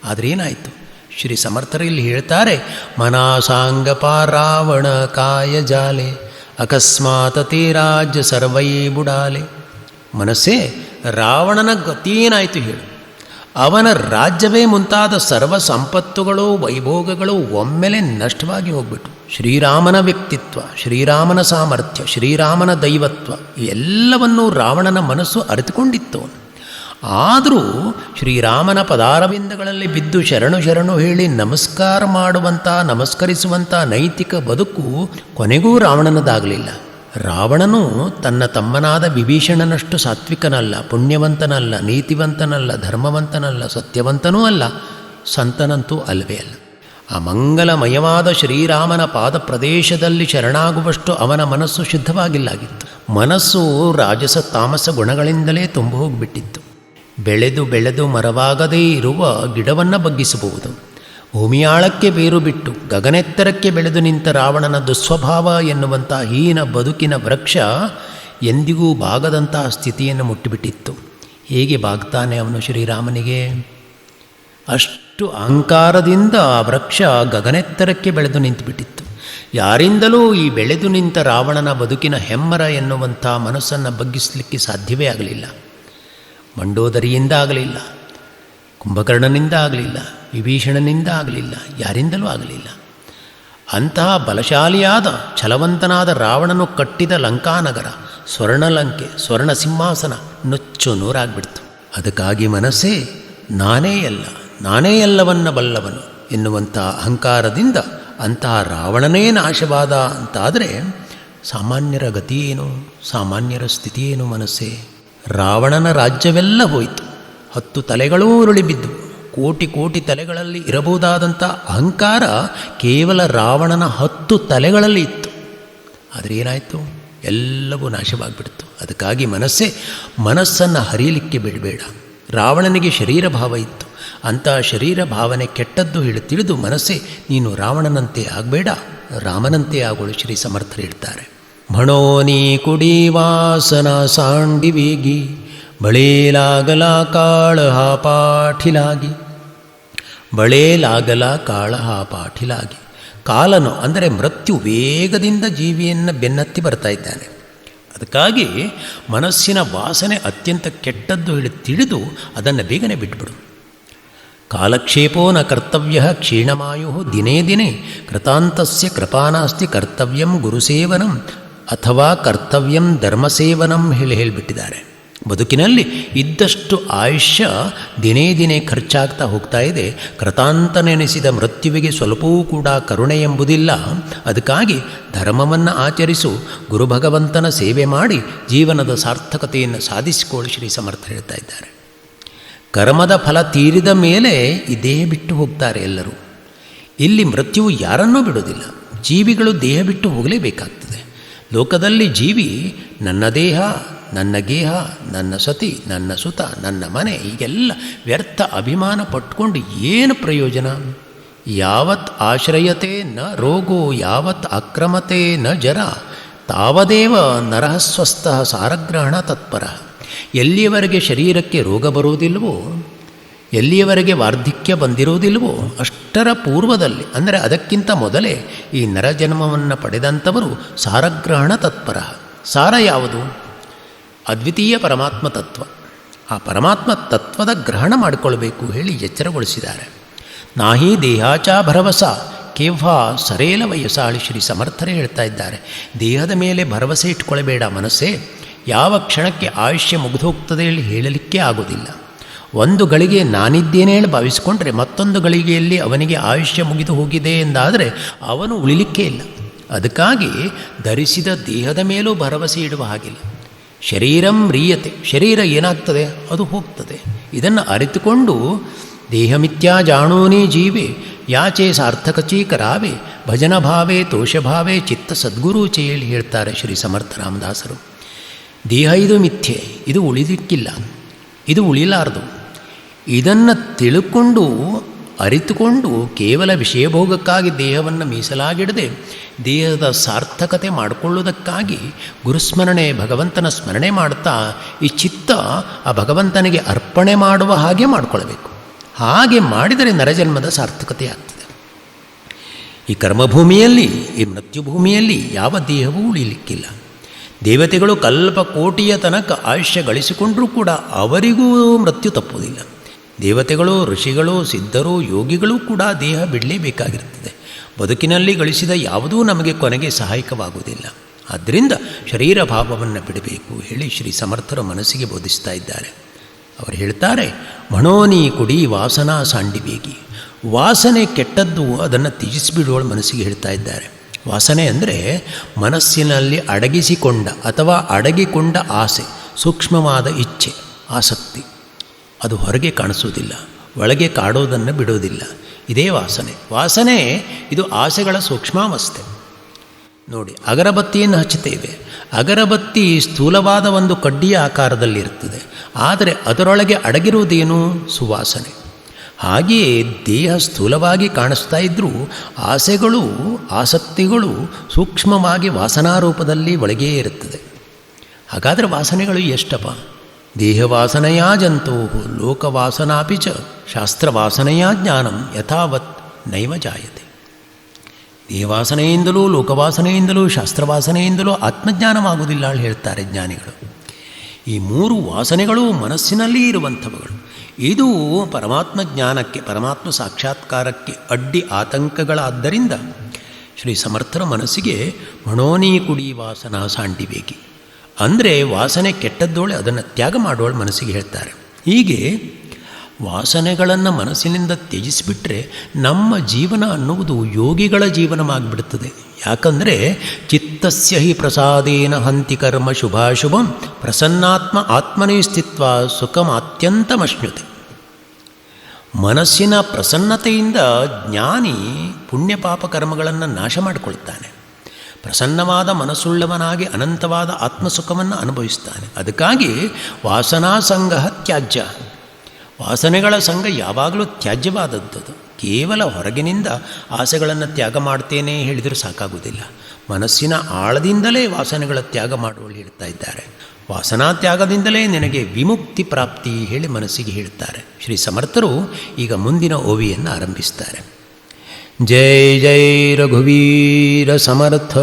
ಆದರೆ ಏನಾಯಿತು? ಶ್ರೀ ಸಮರ್ಥರಲ್ಲಿ ಹೇಳ್ತಾರೆ, ಮನಾಸಾಂಗಪ ರಾವಣ ಕಾಯ ಜಾಲೆ ಅಕಸ್ಮಾತ್ ತೇರಾಜ್ಯ ಸರ್ವೈ ಬುಡಾಲೆ. ಮನಸ್ಸೇ, ರಾವಣನ ಗತಿ ಏನಾಯಿತು ಹೇಳು? ಅವನ ರಾಜ್ಯವೇ ಮುಂತಾದ ಸರ್ವ ಸಂಪತ್ತುಗಳು, ವೈಭೋಗಗಳು ಒಮ್ಮೆಲೆ ನಷ್ಟವಾಗಿ ಹೋಗ್ಬಿಟ್ಟು. ಶ್ರೀರಾಮನ ವ್ಯಕ್ತಿತ್ವ, ಶ್ರೀರಾಮನ ಸಾಮರ್ಥ್ಯ, ಶ್ರೀರಾಮನ ದೈವತ್ವ ಎಲ್ಲವನ್ನೂ ರಾವಣನ ಮನಸ್ಸು ಅರಿತುಕೊಂಡಿತ್ತು. ಆದರೂ ಶ್ರೀರಾಮನ ಪದಾರವಿಂದಗಳಲ್ಲಿ ಬಿದ್ದು ಶರಣು ಶರಣು ಹೇಳಿ ನಮಸ್ಕಾರ ಮಾಡುವಂಥ, ನಮಸ್ಕರಿಸುವಂಥ ನೈತಿಕ ಬದುಕು ಕೊನೆಗೂ ರಾವಣನದಾಗಲಿಲ್ಲ. ರಾವಣನು ತನ್ನ ತಮ್ಮನಾದ ವಿಭೀಷಣನಷ್ಟು ಸಾತ್ವಿಕನಲ್ಲ, ಪುಣ್ಯವಂತನಲ್ಲ, ನೀತಿವಂತನಲ್ಲ, ಧರ್ಮವಂತನಲ್ಲ, ಸತ್ಯವಂತನೂ ಅಲ್ಲ, ಸಂತನಂತೂ ಅಲ್ಲವೇ ಅಲ್ಲ. ಆ ಮಂಗಲಮಯವಾದ ಶ್ರೀರಾಮನ ಪಾದ ಪ್ರದೇಶದಲ್ಲಿ ಶರಣಾಗುವಷ್ಟು ಅವನ ಮನಸ್ಸು ಶುದ್ಧವಾಗಿಲ್ಲಾಗಿತ್ತು. ಮನಸ್ಸು ರಾಜಸ ತಾಮಸ ಗುಣಗಳಿಂದಲೇ ತುಂಬ ಹೋಗಿಬಿಟ್ಟಿತ್ತು. ಬೆಳೆದು ಬೆಳೆದು ಮರವಾಗದೇ ಇರುವ ಗಿಡವನ್ನು ಬಗ್ಗಿಸಬಹುದು. ಭೂಮಿಯಾಳಕ್ಕೆ ಬೇರು ಬಿಟ್ಟು ಗಗನೆತ್ತರಕ್ಕೆ ಬೆಳೆದು ನಿಂತ ರಾವಣನ ದುಸ್ವಭಾವ ಎನ್ನುವಂಥ ಹೀನ ಬದುಕಿನ ವೃಕ್ಷ ಎಂದಿಗೂ ಬಾಗದಂತಹ ಸ್ಥಿತಿಯನ್ನು ಮುಟ್ಟಿಬಿಟ್ಟಿತ್ತು. ಹೇಗೆ ಬಾಗ್ತಾನೆ ಅವನು ಶ್ರೀರಾಮನಿಗೆ? ಅಷ್ಟು ಅಹಂಕಾರದಿಂದ ಆ ವೃಕ್ಷ ಗಗನೆತ್ತರಕ್ಕೆ ಬೆಳೆದು ನಿಂತುಬಿಟ್ಟಿತ್ತು. ಯಾರಿಂದಲೂ ಈ ಬೆಳೆದು ನಿಂತ ರಾವಣನ ಬದುಕಿನ ಹೆಮ್ಮರ ಎನ್ನುವಂಥ ಮನಸ್ಸನ್ನು ಬಗ್ಗಿಸಲಿಕ್ಕೆ ಸಾಧ್ಯವೇ ಆಗಲಿಲ್ಲ. ಮಂಡೋದರಿಯಿಂದ ಆಗಲಿಲ್ಲ, ಕುಂಭಕರ್ಣನಿಂದ ಆಗಲಿಲ್ಲ, ವಿಭೀಷಣನಿಂದ ಆಗಲಿಲ್ಲ, ಯಾರಿಂದಲೂ ಆಗಲಿಲ್ಲ. ಅಂತಹ ಬಲಶಾಲಿಯಾದ ಛಲವಂತನಾದ ರಾವಣನು ಕಟ್ಟಿದ ಲಂಕಾನಗರ, ಸ್ವರ್ಣಲಂಕೆ, ಸ್ವರ್ಣ ಸಿಂಹಾಸನ ನುಚ್ಚು ನೂರಾಗ್ಬಿಡ್ತು. ಅದಕ್ಕಾಗಿ ಮನಸ್ಸೇ ನಾನೇ ಎಲ್ಲವನ್ನ ಬಲ್ಲವನು ಎನ್ನುವಂಥ ಅಹಂಕಾರದಿಂದ ಅಂತಹ ರಾವಣನೇ ನಾಶವಾದ ಅಂತಾದರೆ ಸಾಮಾನ್ಯರ ಗತಿಯೇನು, ಸಾಮಾನ್ಯರ ಸ್ಥಿತಿಯೇನು? ಮನಸ್ಸೇ, ರಾವಣನ ರಾಜ್ಯವೆಲ್ಲ ಹೋಯಿತು. 10 ತಲೆಗಳೂ ಉರುಳಿಬಿದ್ದು. ಕೋಟಿ ಕೋಟಿ ತಲೆಗಳಲ್ಲಿ ಇರಬಹುದಾದಂಥ ಅಹಂಕಾರ ಕೇವಲ ರಾವಣನ 10 ತಲೆಗಳಲ್ಲಿ ಇತ್ತು. ಆದರೆ ಏನಾಯಿತು? ಎಲ್ಲವೂ ನಾಶವಾಗಿಬಿಡ್ತು. ಅದಕ್ಕಾಗಿ ಮನಸ್ಸೇ, ಮನಸ್ಸನ್ನು ಹರಿಯಲಿಕ್ಕೆ ಬಿಡಬೇಡ. ರಾವಣನಿಗೆ ಶರೀರ ಭಾವ ಇತ್ತು. ಅಂಥ ಶರೀರ ಭಾವನೆ ಕೆಟ್ಟದ್ದು ಹೇಳಿ ತಿಳಿದು ಮನಸ್ಸೇ, ನೀನು ರಾವಣನಂತೆ ಆಗಬೇಡ, ರಾಮನಂತೆ ಆಗೋಳು. ಶ್ರೀ ಸಮರ್ಥರು ಹೇಳ್ತಾರೆ, ಮಣೋನಿ ಕುಡಿ ವಾಸನ ಸಾಂಡಿವೇಗಿ ಬಳೇಲಾಗಲ ಕಾಳಹ ಪಾಠಿಲಾಗಿ. ಬಳೇಲಾಗಲ ಕಾಳಹ ಪಾಠಿಲಾಗಿ. ಕಾಲನು ಅಂದರೆ ಮೃತ್ಯು ವೇಗದಿಂದ ಜೀವಿಯನ್ನು ಬೆನ್ನತ್ತಿ ಬರ್ತಾ ಇದ್ದಾನೆ. ಅದಕ್ಕಾಗಿ ಮನಸ್ಸಿನ ವಾಸನೆ ಅತ್ಯಂತ ಕೆಟ್ಟದ್ದು ಹೇಳಿ ತಿಳಿದು ಅದನ್ನು ಬೇಗನೆ ಬಿಟ್ಬಿಡು. ಕಾಲಕ್ಷೇಪೋ ನ ಕರ್ತವ್ಯ ಕ್ಷೀಣಮಾಯು ದಿನೇ ದಿನೇ ಕೃತಾಂತಸ್ಯ ಕೃಪಾನಾಸ್ತಿ ಕರ್ತವ್ಯಂ ಗುರುಸೇವನಂ ಅಥವಾ ಕರ್ತವ್ಯಂ ಧರ್ಮಸೇವನಂ ಹೇಳಿಬಿಟ್ಟಿದ್ದಾರೆ. ಬದುಕಿನಲ್ಲಿ ಇದ್ದಷ್ಟು ಆಯುಷ್ಯ ದಿನೇ ದಿನೇ ಖರ್ಚಾಗ್ತಾ ಹೋಗ್ತಾ ಇದೆ. ಕೃತಾಂತನೆನಿಸಿದ ಮೃತ್ಯುವಿಗೆ ಸ್ವಲ್ಪವೂ ಕೂಡ ಕರುಣೆ ಎಂಬುದಿಲ್ಲ. ಅದಕ್ಕಾಗಿ ಧರ್ಮವನ್ನು ಆಚರಿಸು, ಗುರುಭಗವಂತನ ಸೇವೆ ಮಾಡಿ ಜೀವನದ ಸಾರ್ಥಕತೆಯನ್ನು ಸಾಧಿಸಿಕೊಳ್ಳಿ. ಶ್ರೀ ಸಮರ್ಥ ಹೇಳ್ತಾ ಇದ್ದಾರೆ. ಕರ್ಮದ ಫಲ ತೀರಿದ ಮೇಲೆ ಈ ದೇಹ ಬಿಟ್ಟು ಹೋಗ್ತಾರೆ ಎಲ್ಲರೂ. ಇಲ್ಲಿ ಮೃತ್ಯುವು ಯಾರನ್ನೂ ಬಿಡೋದಿಲ್ಲ. ಜೀವಿಗಳು ದೇಹ ಬಿಟ್ಟು ಹೋಗಲೇಬೇಕಾಗ್ತದೆ. ಲೋಕದಲ್ಲಿ ಜೀವಿ ನನ್ನ ದೇಹ, ನನ್ನ ಗೇಹ, ನನ್ನ ಸತಿ, ನನ್ನ ಸುತ, ನನ್ನ ಮನೆ, ಹೀಗೆಲ್ಲ ವ್ಯರ್ಥ ಅಭಿಮಾನ ಪಟ್ಕೊಂಡು ಏನು ಪ್ರಯೋಜನ? ಯಾವತ್ ಆಶ್ರಯತೆ ನ ರೋಗೋ ಯಾವತ್ ಆಕ್ರಮತೆ ನ ಜರ ತಾವದೇವ ನರಃ ಸ್ವಸ್ಥಃ ಸಾರಗ್ರಹಣ ತತ್ಪರ. ಎಲ್ಲಿಯವರೆಗೆ ಶರೀರಕ್ಕೆ ರೋಗ ಬರುವುದಿಲ್ವೋ, ಎಲ್ಲಿಯವರೆಗೆ ವಾರ್ಧಕ್ಯ ಬಂದಿರುವುದಿಲ್ವೋ ಅಷ್ಟರ ಪೂರ್ವದಲ್ಲಿ, ಅಂದರೆ ಅದಕ್ಕಿಂತ ಮೊದಲೇ ಈ ನರಜನ್ಮವನ್ನು ಪಡೆದಂಥವರು ಸಾರಗ್ರಹಣ ತತ್ಪರ. ಸಾರ ಯಾವುದು? ಅದ್ವಿತೀಯ ಪರಮಾತ್ಮ ತತ್ವ. ಆ ಪರಮಾತ್ಮ ತತ್ವದ ಗ್ರಹಣ ಮಾಡಿಕೊಳ್ಬೇಕು ಹೇಳಿ ಎಚ್ಚರಗೊಳಿಸಿದ್ದಾರೆ. ನಾಹಿ ದೇಹಾಚ ಭರವಸ ಕೇವ್ಹಾ ಸರೇಲ ವಯಸ್ಸಾಳಿ. ಶ್ರೀ ಸಮರ್ಥರೇ ಹೇಳ್ತಾ ಇದ್ದಾರೆ, ದೇಹದ ಮೇಲೆ ಭರವಸೆ ಇಟ್ಕೊಳ್ಬೇಡ ಮನಸ್ಸೇ. ಯಾವ ಕ್ಷಣಕ್ಕೆ ಆಯುಷ್ಯ ಮುಗಿದೋಗ್ತದೆ ಹೇಳಲಿಕ್ಕೆ ಆಗೋದಿಲ್ಲ. ಒಂದು ಗಳಿಗೆ ನಾನಿದ್ದೇನೆ ಹೇಳಿ ಭಾವಿಸಿಕೊಂಡ್ರೆ ಮತ್ತೊಂದು ಗಳಿಗೆಯಲ್ಲಿ ಅವನಿಗೆ ಆಯುಷ್ಯ ಮುಗಿದು ಹೋಗಿದೆ ಎಂದಾದರೆ ಅವನು ಉಳಿಲಿಕ್ಕೆ ಇಲ್ಲ. ಅದಕ್ಕಾಗಿ ಧರಿಸಿದ ದೇಹದ ಮೇಲೂ ಭರವಸೆ ಇಡುವ ಹಾಗಿಲ್ಲ. ಶರೀರಂ ರೀಯತೆ, ಶರೀರ ಏನಾಗ್ತದೆ ಅದು ಹೋಗ್ತದೆ. ಇದನ್ನು ಅರಿತುಕೊಂಡು ದೇಹಮಿತ್ಯಾ ಜಾಣೋನಿ ಜೀವೆ ಯಾಚೆ ಸಾರ್ಥಕಚೀಕರಾವೆ ಭಜನ ಭಾವೇ ತೋಷಭಾವೇ ಚಿತ್ತ ಸದ್ಗುರು ಚೇಳಿ ಹೇಳ್ತಾರೆ ಶ್ರೀ ಸಮರ್ಥ ರಾಮದಾಸರು. ದೇಹ ಇದು ಮಿಥ್ಯೆ, ಇದು ಉಳಿದಿಕ್ಕಿಲ್ಲ, ಇದು ಉಳಿಲಾರದು. ಇದನ್ನು ತಿಳ್ಕೊಂಡು ಅರಿತುಕೊಂಡು ಕೇವಲ ವಿಷಯಭೋಗಕ್ಕಾಗಿ ದೇಹವನ್ನು ಮೀಸಲಾಗಿಡದೆ ದೇಹದ ಸಾರ್ಥಕತೆ ಮಾಡಿಕೊಳ್ಳುವುದಕ್ಕಾಗಿ ಗುರುಸ್ಮರಣೆ, ಭಗವಂತನ ಸ್ಮರಣೆ ಮಾಡ್ತಾ ಈ ಚಿತ್ತ ಆ ಭಗವಂತನಿಗೆ ಅರ್ಪಣೆ ಮಾಡುವ ಹಾಗೆ ಮಾಡಿಕೊಳ್ಬೇಕು. ಹಾಗೆ ಮಾಡಿದರೆ ನರಜನ್ಮದ ಸಾರ್ಥಕತೆ ಆಗ್ತದೆ. ಈ ಕರ್ಮಭೂಮಿಯಲ್ಲಿ, ಈ ಮೃತ್ಯುಭೂಮಿಯಲ್ಲಿ ಯಾವ ದೇಹವೂ ಉಳಿಲಿಕ್ಕಿಲ್ಲ. ದೇವತೆಗಳು ಕಲ್ಪ ಕೋಟಿಯ ತನಕ ಆಯುಷ್ಯ ಗಳಿಸಿಕೊಂಡರೂ ಕೂಡ ಅವರಿಗೂ ಮೃತ್ಯು ತಪ್ಪುವುದಿಲ್ಲ. ದೇವತೆಗಳು, ಋಷಿಗಳು, ಸಿದ್ಧರು, ಯೋಗಿಗಳು ಕೂಡ ದೇಹ ಬಿಡಲೇಬೇಕಾಗಿರ್ತದೆ. ಬದುಕಿನಲ್ಲಿ ಗಳಿಸಿದ ಯಾವುದೂ ನಮಗೆ ಕೊನೆಗೆ ಸಹಾಯಕವಾಗುವುದಿಲ್ಲ. ಆದ್ದರಿಂದ ಶರೀರ ಭಾವವನ್ನು ಬಿಡಬೇಕು ಹೇಳಿ ಶ್ರೀ ಸಮರ್ಥರು ಮನಸ್ಸಿಗೆ ಬೋಧಿಸ್ತಾ ಇದ್ದಾರೆ. ಅವರು ಹೇಳ್ತಾರೆ, ಮಣೋನಿ ಕುಡಿ ವಾಸನಾ ಸಾಂಡಿಬೇಗಿ. ವಾಸನೆ ಕೆಟ್ಟದ್ದು, ಅದನ್ನು ತ್ಯಜಿಸಿಬಿಡುವಳು ಮನಸ್ಸಿಗೆ ಹೇಳ್ತಾ ಇದ್ದಾರೆ. ವಾಸನೆ ಅಂದರೆ ಮನಸ್ಸಿನಲ್ಲಿ ಅಡಗಿಸಿಕೊಂಡ ಅಥವಾ ಅಡಗಿಕೊಂಡ ಆಸೆ, ಸೂಕ್ಷ್ಮವಾದ ಇಚ್ಛೆ, ಆಸಕ್ತಿ. ಅದು ಹೊರಗೆ ಕಾಣಿಸುವುದಿಲ್ಲ, ಒಳಗೆ ಕಾಡೋದನ್ನು ಬಿಡೋದಿಲ್ಲ. ಇದೇ ವಾಸನೆ. ವಾಸನೆ ಇದು ಆಸೆಗಳ ಸೂಕ್ಷ್ಮಾವಸ್ಥೆ. ನೋಡಿ, ಅಗರಬತ್ತಿಯನ್ನು ಹಚ್ಚುತ್ತೇವೆ. ಅಗರಬತ್ತಿ ಸ್ಥೂಲವಾದ ಒಂದು ಕಡ್ಡಿಯ ಆಕಾರದಲ್ಲಿರ್ತದೆ, ಆದರೆ ಅದರೊಳಗೆ ಅಡಗಿರುವುದೇನು? ಸುವಾಸನೆ. ಹಾಗೆಯೇ ದೇಹ ಸ್ಥೂಲವಾಗಿ ಕಾಣಿಸ್ತಾ ಇದ್ದರೂ ಆಸೆಗಳು, ಆಸಕ್ತಿಗಳು ಸೂಕ್ಷ್ಮವಾಗಿ ವಾಸನಾರೂಪದಲ್ಲಿ ಒಳಗೇ ಇರುತ್ತದೆ. ಹಾಗಾದರೆ ವಾಸನೆಗಳು ಎಷ್ಟಪ್ಪ? ದೇಹವಾಸನೆಯ ಜಂತೋ ಲೋಕವಾಸನಾಪಿ ಚ ಶಾಸ್ತ್ರವಾಸನೆಯ ಜ್ಞಾನಂ ಯಥಾವತ್ ನೈವ ಜಾಯತೆ. ದೇಹವಾಸನೆಯಿಂದಲೂ, ಲೋಕವಾಸನೆಯಿಂದಲೂ, ಶಾಸ್ತ್ರವಾಸನೆಯಿಂದಲೂ ಆತ್ಮಜ್ಞಾನವಾಗುವುದಿಲ್ಲ ಅಂತ ಹೇಳ್ತಾರೆ ಜ್ಞಾನಿಗಳು. ಈ ಮೂರು ವಾಸನೆಗಳು ಮನಸ್ಸಿನಲ್ಲಿ ಇರುವಂಥವುಗಳು. ಇದು ಪರಮಾತ್ಮ ಜ್ಞಾನಕ್ಕೆ, ಪರಮಾತ್ಮ ಸಾಕ್ಷಾತ್ಕಾರಕ್ಕೆ ಅಡ್ಡಿ ಆತಂಕಗಳಾದ್ದರಿಂದ ಶ್ರೀ ಸಮರ್ಥರ ಮನಸ್ಸಿಗೆ ಮಣೋನಿ ಕುಡಿ ವಾಸನಾ ಸಾಂಡಿಬೇಕಿ ಅಂದರೆ ವಾಸನೆ ಕೆಟ್ಟದ್ದೋಳೆ, ಅದನ್ನು ತ್ಯಾಗ ಮಾಡೋಳು ಮನಸ್ಸಿಗೆ ಹೇಳ್ತಾರೆ. ಹೀಗೆ ವಾಸನೆಗಳನ್ನು ಮನಸ್ಸಿನಿಂದ ತ್ಯಜಿಸಿಬಿಟ್ರೆ ನಮ್ಮ ಜೀವನ ಅನ್ನುವುದು ಯೋಗಿಗಳ ಜೀವನವಾಗಿಬಿಡುತ್ತದೆ. ಯಾಕಂದರೆ ಚಿತ್ತಸ್ಯ ಹಿ ಪ್ರಸಾದೇನ ಹಂತಿ ಕರ್ಮ ಶುಭಾಶುಭಂ ಪ್ರಸನ್ನಾತ್ಮ ಆತ್ಮನೇ ಸ್ಥಿತ್ವ ಸುಖಮಾತ್ಯಂತಮಶ್ನುತೆ. ಮನಸ್ಸಿನ ಪ್ರಸನ್ನತೆಯಿಂದ ಜ್ಞಾನಿ ಪುಣ್ಯ ಪಾಪ ಕರ್ಮಗಳನ್ನು ನಾಶ ಮಾಡಿಕೊಳ್ತಾನೆ. ಪ್ರಸನ್ನವಾದ ಮನಸ್ಸುಳ್ಳವನಾಗಿ ಅನಂತವಾದ ಆತ್ಮಸುಖವನ್ನು ಅನುಭವಿಸ್ತಾನೆ. ಅದಕ್ಕಾಗಿ ವಾಸನಾ ಸಂಘ ತ್ಯಾಜ್ಯ. ವಾಸನೆಗಳ ಸಂಘ ಯಾವಾಗಲೂ ತ್ಯಾಜ್ಯವಾದದ್ದು. ಕೇವಲ ಹೊರಗಿನಿಂದ ಆಸೆಗಳನ್ನು ತ್ಯಾಗ ಮಾಡ್ತೇನೆ ಹೇಳಿದರೂ ಸಾಕಾಗುವುದಿಲ್ಲ. ಮನಸ್ಸಿನ ಆಳದಿಂದಲೇ ವಾಸನೆಗಳ ತ್ಯಾಗ ಮಾಡುವಳು ಹೇಳ್ತಾ ಇದ್ದಾರೆ. ವಾಸನಾ ತ್ಯಾಗದಿಂದಲೇ ನಿನಗೆ ವಿಮುಕ್ತಿ ಪ್ರಾಪ್ತಿ ಹೇಳಿ ಮನಸ್ಸಿಗೆ ಹೇಳ್ತಾರೆ. ಶ್ರೀ ಸಮರ್ಥರು ಈಗ ಮುಂದಿನ ಓವಿಯನ್ನು ಆರಂಭಿಸ್ತಾರೆ. ಜೈ ಜೈ ರಘುವೀರ ಸಮರ್ಥ.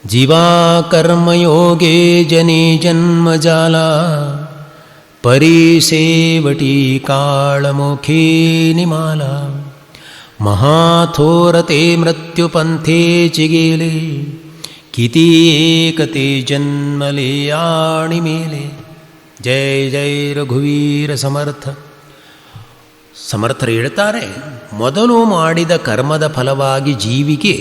ಜೀವಾ ಕರ್ಮಯೋಗೇ ಜನೇ ಜನ್ಮಜಾಲ ಪರಿಸೇವಟಿ ಕಾಳಮುಖೇ ನಿಮಾಲ ಮಹಾಥೋರತೆ ಮೃತ್ಯುಪಂಥೇ ಚಿಗೇಲೆ ಕಿತಿ ಏಕತೆ ಜನ್ಮಲೇಯಾಣಿ ಮೇಲೆ. ಜೈ ಜೈ ರಘುವೀರ ಸಮರ್ಥ. ಸಮರ್ಥರು ಹೇಳ್ತಾರೆ, ಮೊದಲು ಮಾಡಿದ ಕರ್ಮದ ಫಲವಾಗಿ ಜೀವಿಗೆ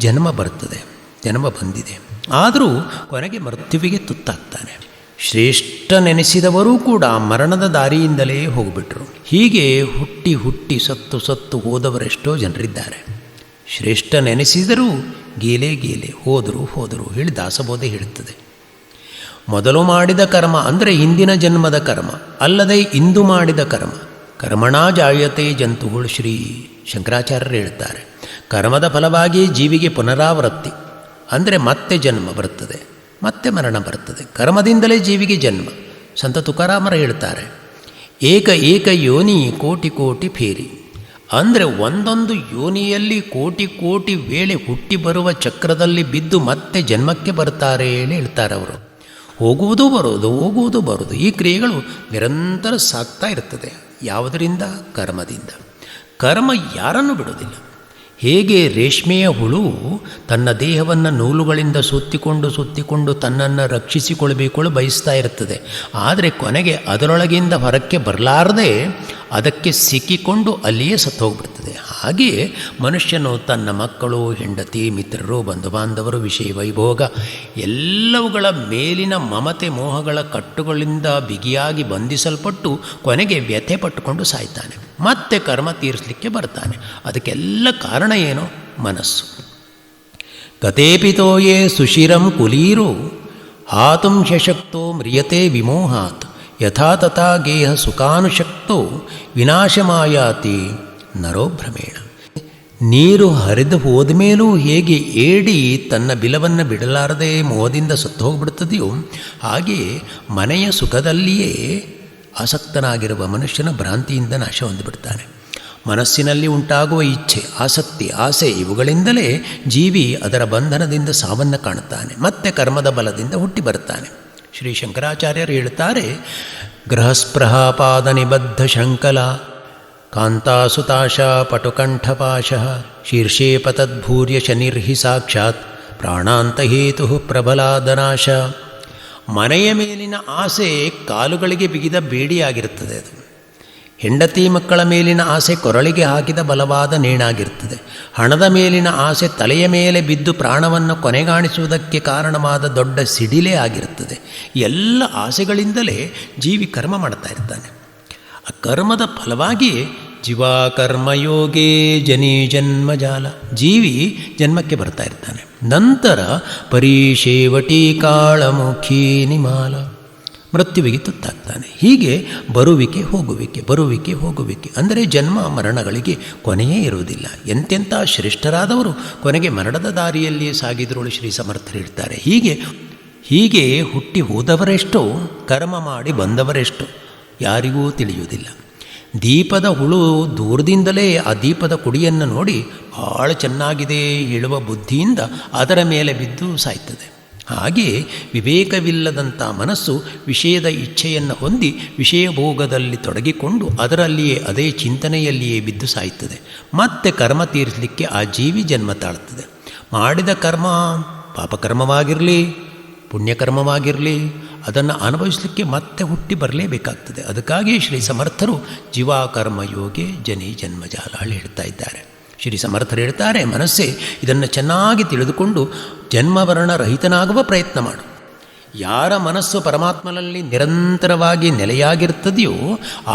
ಜನ್ಮ ಬರ್ತದೆ, ಜನ್ಮ ಬಂದಿದೆ. ಆದರೂ ಕೊನೆಗೆ ಮೃತ್ಯುವಿಗೆ ತುತ್ತಾಗ್ತಾನೆ. ಶ್ರೇಷ್ಠನೆನಿಸಿದವರೂ ಕೂಡ ಮರಣದ ದಾರಿಯಿಂದಲೇ ಹೋಗಿಬಿಟ್ರು. ಹೀಗೆ ಹುಟ್ಟಿ ಹುಟ್ಟಿ ಸತ್ತು ಸತ್ತು ಹೋದವರೆಷ್ಟೋ ಜನರಿದ್ದಾರೆ. ಶ್ರೇಷ್ಠನೆನಿಸಿದರೂ ಗೇಲೆ ಗೇಲೆ, ಹೋದರು ಹೋದರು ಹೇಳಿ ದಾಸಬೋಧೆ ಹೇಳುತ್ತದೆ. ಮೊದಲು ಮಾಡಿದ ಕರ್ಮ ಅಂದರೆ ಹಿಂದಿನ ಜನ್ಮದ ಕರ್ಮ, ಅಲ್ಲದೆ ಇಂದು ಮಾಡಿದ ಕರ್ಮ. ಕರ್ಮಣಾ ಜಾಯತೆ ಜಂತುಗಳು ಶ್ರೀ ಶಂಕರಾಚಾರ್ಯರು ಹೇಳ್ತಾರೆ. ಕರ್ಮದ ಫಲವಾಗಿ ಜೀವಿಗೆ ಪುನರಾವೃತ್ತಿ ಅಂದರೆ ಮತ್ತೆ ಜನ್ಮ ಬರುತ್ತದೆ, ಮತ್ತೆ ಮರಣ ಬರುತ್ತದೆ. ಕರ್ಮದಿಂದಲೇ ಜೀವಿಗೆ ಜನ್ಮ. ಸಂತ ತುಕಾರಾಮರು ಹೇಳ್ತಾರೆ, ಏಕ ಏಕ ಯೋನಿ ಕೋಟಿ ಕೋಟಿ ಫೇರಿ ಅಂದರೆ ಒಂದೊಂದು ಯೋನಿಯಲ್ಲಿ ಕೋಟಿ ಕೋಟಿ ವೇಳೆ ಹುಟ್ಟಿ ಬರುವ ಚಕ್ರದಲ್ಲಿ ಬಿದ್ದು ಮತ್ತೆ ಜನ್ಮಕ್ಕೆ ಬರ್ತಾರೆ ಹೇಳಿ ಹೇಳ್ತಾರೆ ಅವರು. ಹೋಗುವುದು ಬರೋದು, ಹೋಗುವುದು ಬರೋದು, ಈ ಕ್ರಿಯೆಗಳು ನಿರಂತರ ಸಾಗ್ತಾ ಇರ್ತದೆ. ಯಾವುದರಿಂದ? ಕರ್ಮದಿಂದ. ಕರ್ಮ ಯಾರನ್ನು ಬಿಡೋದಿಲ್ಲ. ಹೇಗೆ ರೇಷ್ಮೆಯ ಹುಳು ತನ್ನ ದೇಹವನ್ನು ನೂಲುಗಳಿಂದ ಸುತ್ತಿಕೊಂಡು ತನ್ನನ್ನು ರಕ್ಷಿಸಿಕೊಳ್ಬೇಕು ಬಯಸ್ತಾ ಇರ್ತದೆ. ಆದರೆ ಕೊನೆಗೆ ಅದರೊಳಗಿಂದ ಹೊರಕ್ಕೆ ಬರಲಾರದೆ ಅದಕ್ಕೆ ಸಿಕ್ಕಿಕೊಂಡು ಅಲ್ಲಿಯೇ ಸತ್ತೋಗ್ಬಿಡ್ತದೆ. ಹಾಗೆಯೇ ಮನುಷ್ಯನು ತನ್ನ ಮಕ್ಕಳು, ಹೆಂಡತಿ, ಮಿತ್ರರು, ಬಂಧು ಬಾಂಧವರು, ವಿಷಯ ವೈಭೋಗ ಎಲ್ಲವುಗಳ ಮೇಲಿನ ಮಮತೆ ಮೋಹಗಳ ಕಟ್ಟುಗಳಿಂದ ಬಿಗಿಯಾಗಿ ಬಂಧಿಸಲ್ಪಟ್ಟು ಕೊನೆಗೆ ವ್ಯಥೆ ಪಟ್ಟುಕೊಂಡು ಸಾಯ್ತಾನೆ. ಮತ್ತೆ ಕರ್ಮ ತೀರಿಸಲಿಕ್ಕೆ ಬರ್ತಾನೆ. ಅದಕ್ಕೆಲ್ಲ ಕಾರಣ ಏನು? ಮನಸ್ಸು. ಗತೇಪಿತೋಯೇ ಸುಶಿರಂ ಕುಲೀರೋ ಹಾತುಂ ಶಕ್ತೋ ಮ್ರಿಯತೆ ವಿಮೋಹಾತ್ ಯಥಾ ತಥಾ ಗೇಹ ಸುಖಾನುಶಕ್ತೋ ವಿನಾಶಮಾಯಾತಿ ನರೋ ಭ್ರಮೇಣ. ನೀರು ಹರಿದು ಹೋದ ಮೇಲೂ ಹೇಗೆ ಏಡಿ ತನ್ನ ಬಿಲವನ್ನು ಬಿಡಲಾರದೆ ಮೋಹದಿಂದ ಸತ್ತು ಹೋಗ್ಬಿಡ್ತದೆಯೋ ಹಾಗೆಯೇ ಮನೆಯ ಸುಖದಲ್ಲಿಯೇ ಆಸಕ್ತನಾಗಿರುವ ಮನುಷ್ಯನ ಭ್ರಾಂತಿಯಿಂದ ನಾಶ ಹೊಂದಿಬಿಡ್ತಾನೆ. ಮನಸ್ಸಿನಲ್ಲಿ ಉಂಟಾಗುವ ಇಚ್ಛೆ, ಆಸಕ್ತಿ, ಆಸೆ ಇವುಗಳಿಂದಲೇ ಜೀವಿ ಅದರ ಬಂಧನದಿಂದ ಸಾವನ್ನು ಕಾಣುತ್ತಾನೆ. ಮತ್ತೆ ಕರ್ಮದ ಬಲದಿಂದ ಹುಟ್ಟಿ ಬರ್ತಾನೆ. ಶ್ರೀ ಶಂಕರಾಚಾರ್ಯರು ಹೇಳ್ತಾರೆ, ಗೃಹಸ್ಪೃಹಾಪಾದ ನಿಬದ್ಧ ಶಂಕಲ ಕಾಂತಾಸುತಾಶ ಪಟುಕಂಠಪಾಶ ಶೀರ್ಷೇ ಪತದ್ಭೂರ್ಯ ಶನಿರ್ಹಿ ಸಾಕ್ಷಾತ್ ಪ್ರಾಣಾಂತಹೇತು ಪ್ರಬಲಾದನಾಶ. ಮನೆಯ ಮೇಲಿನ ಆಸೆ ಕಾಲುಗಳಿಗೆ ಬಿಗಿದ ಬೇಡಿಯಾಗಿರುತ್ತದೆ. ಅದು ಹೆಂಡತಿ ಮಕ್ಕಳ ಮೇಲಿನ ಆಸೆ ಕೊರಳಿಗೆ ಹಾಕಿದ ಬಲವಾದ ನೇಣಾಗಿರ್ತದೆ. ಹಣದ ಮೇಲಿನ ಆಸೆ ತಲೆಯ ಮೇಲೆ ಬಿದ್ದು ಪ್ರಾಣವನ್ನು ಕೊನೆಗಾಣಿಸುವುದಕ್ಕೆ ಕಾರಣವಾದ ದೊಡ್ಡ ಸಿಡಿಲೇ ಆಗಿರುತ್ತದೆ. ಎಲ್ಲ ಆಸೆಗಳಿಂದಲೇ ಜೀವಿ ಕರ್ಮ ಮಾಡ್ತಾ ಇರ್ತಾನೆ. ಆ ಕರ್ಮದ ಫಲವಾಗಿಯೇ ಜೀವಾ ಕರ್ಮಯೋಗೇ ಜನಿ ಜನ್ಮಜಾಲ, ಜೀವಿ ಜನ್ಮಕ್ಕೆ ಬರ್ತಾ ಇರ್ತಾನೆ. ನಂತರ ಪರೀಶೇವಟಿ ಕಾಳಮುಖಿ ನಿಮಾಲ, ಮೃತ್ಯುವಿಗೆ ತುತ್ತಾಗ್ತಾನೆ. ಹೀಗೆ ಬರುವಿಕೆ ಹೋಗುವಿಕೆ ಅಂದರೆ ಜನ್ಮ ಮರಣಗಳಿಗೆ ಕೊನೆಯೇ ಇರುವುದಿಲ್ಲ. ಎಂತೆಂಥ ಶ್ರೇಷ್ಠರಾದವರು ಕೊನೆಗೆ ಮರಣದ ದಾರಿಯಲ್ಲಿಯೇ ಸಾಗಿದ್ರೋಳು ಶ್ರೀ ಸಮರ್ಥರು ಇರ್ತಾರೆ. ಹೀಗೆ ಹುಟ್ಟಿ ಹೋದವರೆಷ್ಟೋ, ಕರ್ಮ ಮಾಡಿ ಬಂದವರೆಷ್ಟೋ ಯಾರಿಗೂ ತಿಳಿಯುವುದಿಲ್ಲ. ದೀಪದ ಹುಳು ದೂರದಿಂದಲೇ ಆ ದೀಪದ ಕುಡಿಯನ್ನು ನೋಡಿ ಭಾಳ ಚೆನ್ನಾಗಿದೆ ಹೇಳುವ ಬುದ್ಧಿಯಿಂದ ಅದರ ಮೇಲೆ ಬಿದ್ದು ಸಾಯ್ತದೆ. ಹಾಗೆಯೇ ವಿವೇಕವಿಲ್ಲದಂಥ ಮನಸ್ಸು ವಿಷಯದ ಇಚ್ಛೆಯನ್ನು ಹೊಂದಿ ವಿಷಯ ಭೋಗದಲ್ಲಿ ತೊಡಗಿಕೊಂಡು ಅದರಲ್ಲಿಯೇ ಅದೇ ಚಿಂತನೆಯಲ್ಲಿಯೇ ಬಿದ್ದು ಸಾಯ್ತದೆ. ಮತ್ತೆ ಕರ್ಮ ತೀರಿಸಲಿಕ್ಕೆ ಆ ಜೀವಿ ಜನ್ಮ ತಾಳ್ತದೆ. ಮಾಡಿದ ಕರ್ಮ ಪಾಪಕರ್ಮವಾಗಿರಲಿ ಪುಣ್ಯಕರ್ಮವಾಗಿರಲಿ ಅದನ್ನು ಅನುಭವಿಸಲಿಕ್ಕೆ ಮತ್ತೆ ಹುಟ್ಟಿ ಬರಲೇಬೇಕಾಗ್ತದೆ. ಅದಕ್ಕಾಗಿ ಶ್ರೀ ಸಮರ್ಥರು ಜೀವಾ ಕರ್ಮಯೋಗೆ ಜನಿ ಜನ್ಮಜಾಲ ಹೇಳ್ತಾ ಇದ್ದಾರೆ. ಶ್ರೀ ಸಮರ್ಥರು ಹೇಳ್ತಾರೆ, ಮನಸ್ಸೇ ಇದನ್ನು ಚೆನ್ನಾಗಿ ತಿಳಿದುಕೊಂಡು ಜನ್ಮವರ್ಣ ರಹಿತನಾಗುವ ಪ್ರಯತ್ನ ಮಾಡು. ಯಾರ ಮನಸ್ಸು ಪರಮಾತ್ಮನಲ್ಲಿ ನಿರಂತರವಾಗಿ ನೆಲೆಯಾಗಿರ್ತದೆಯೋ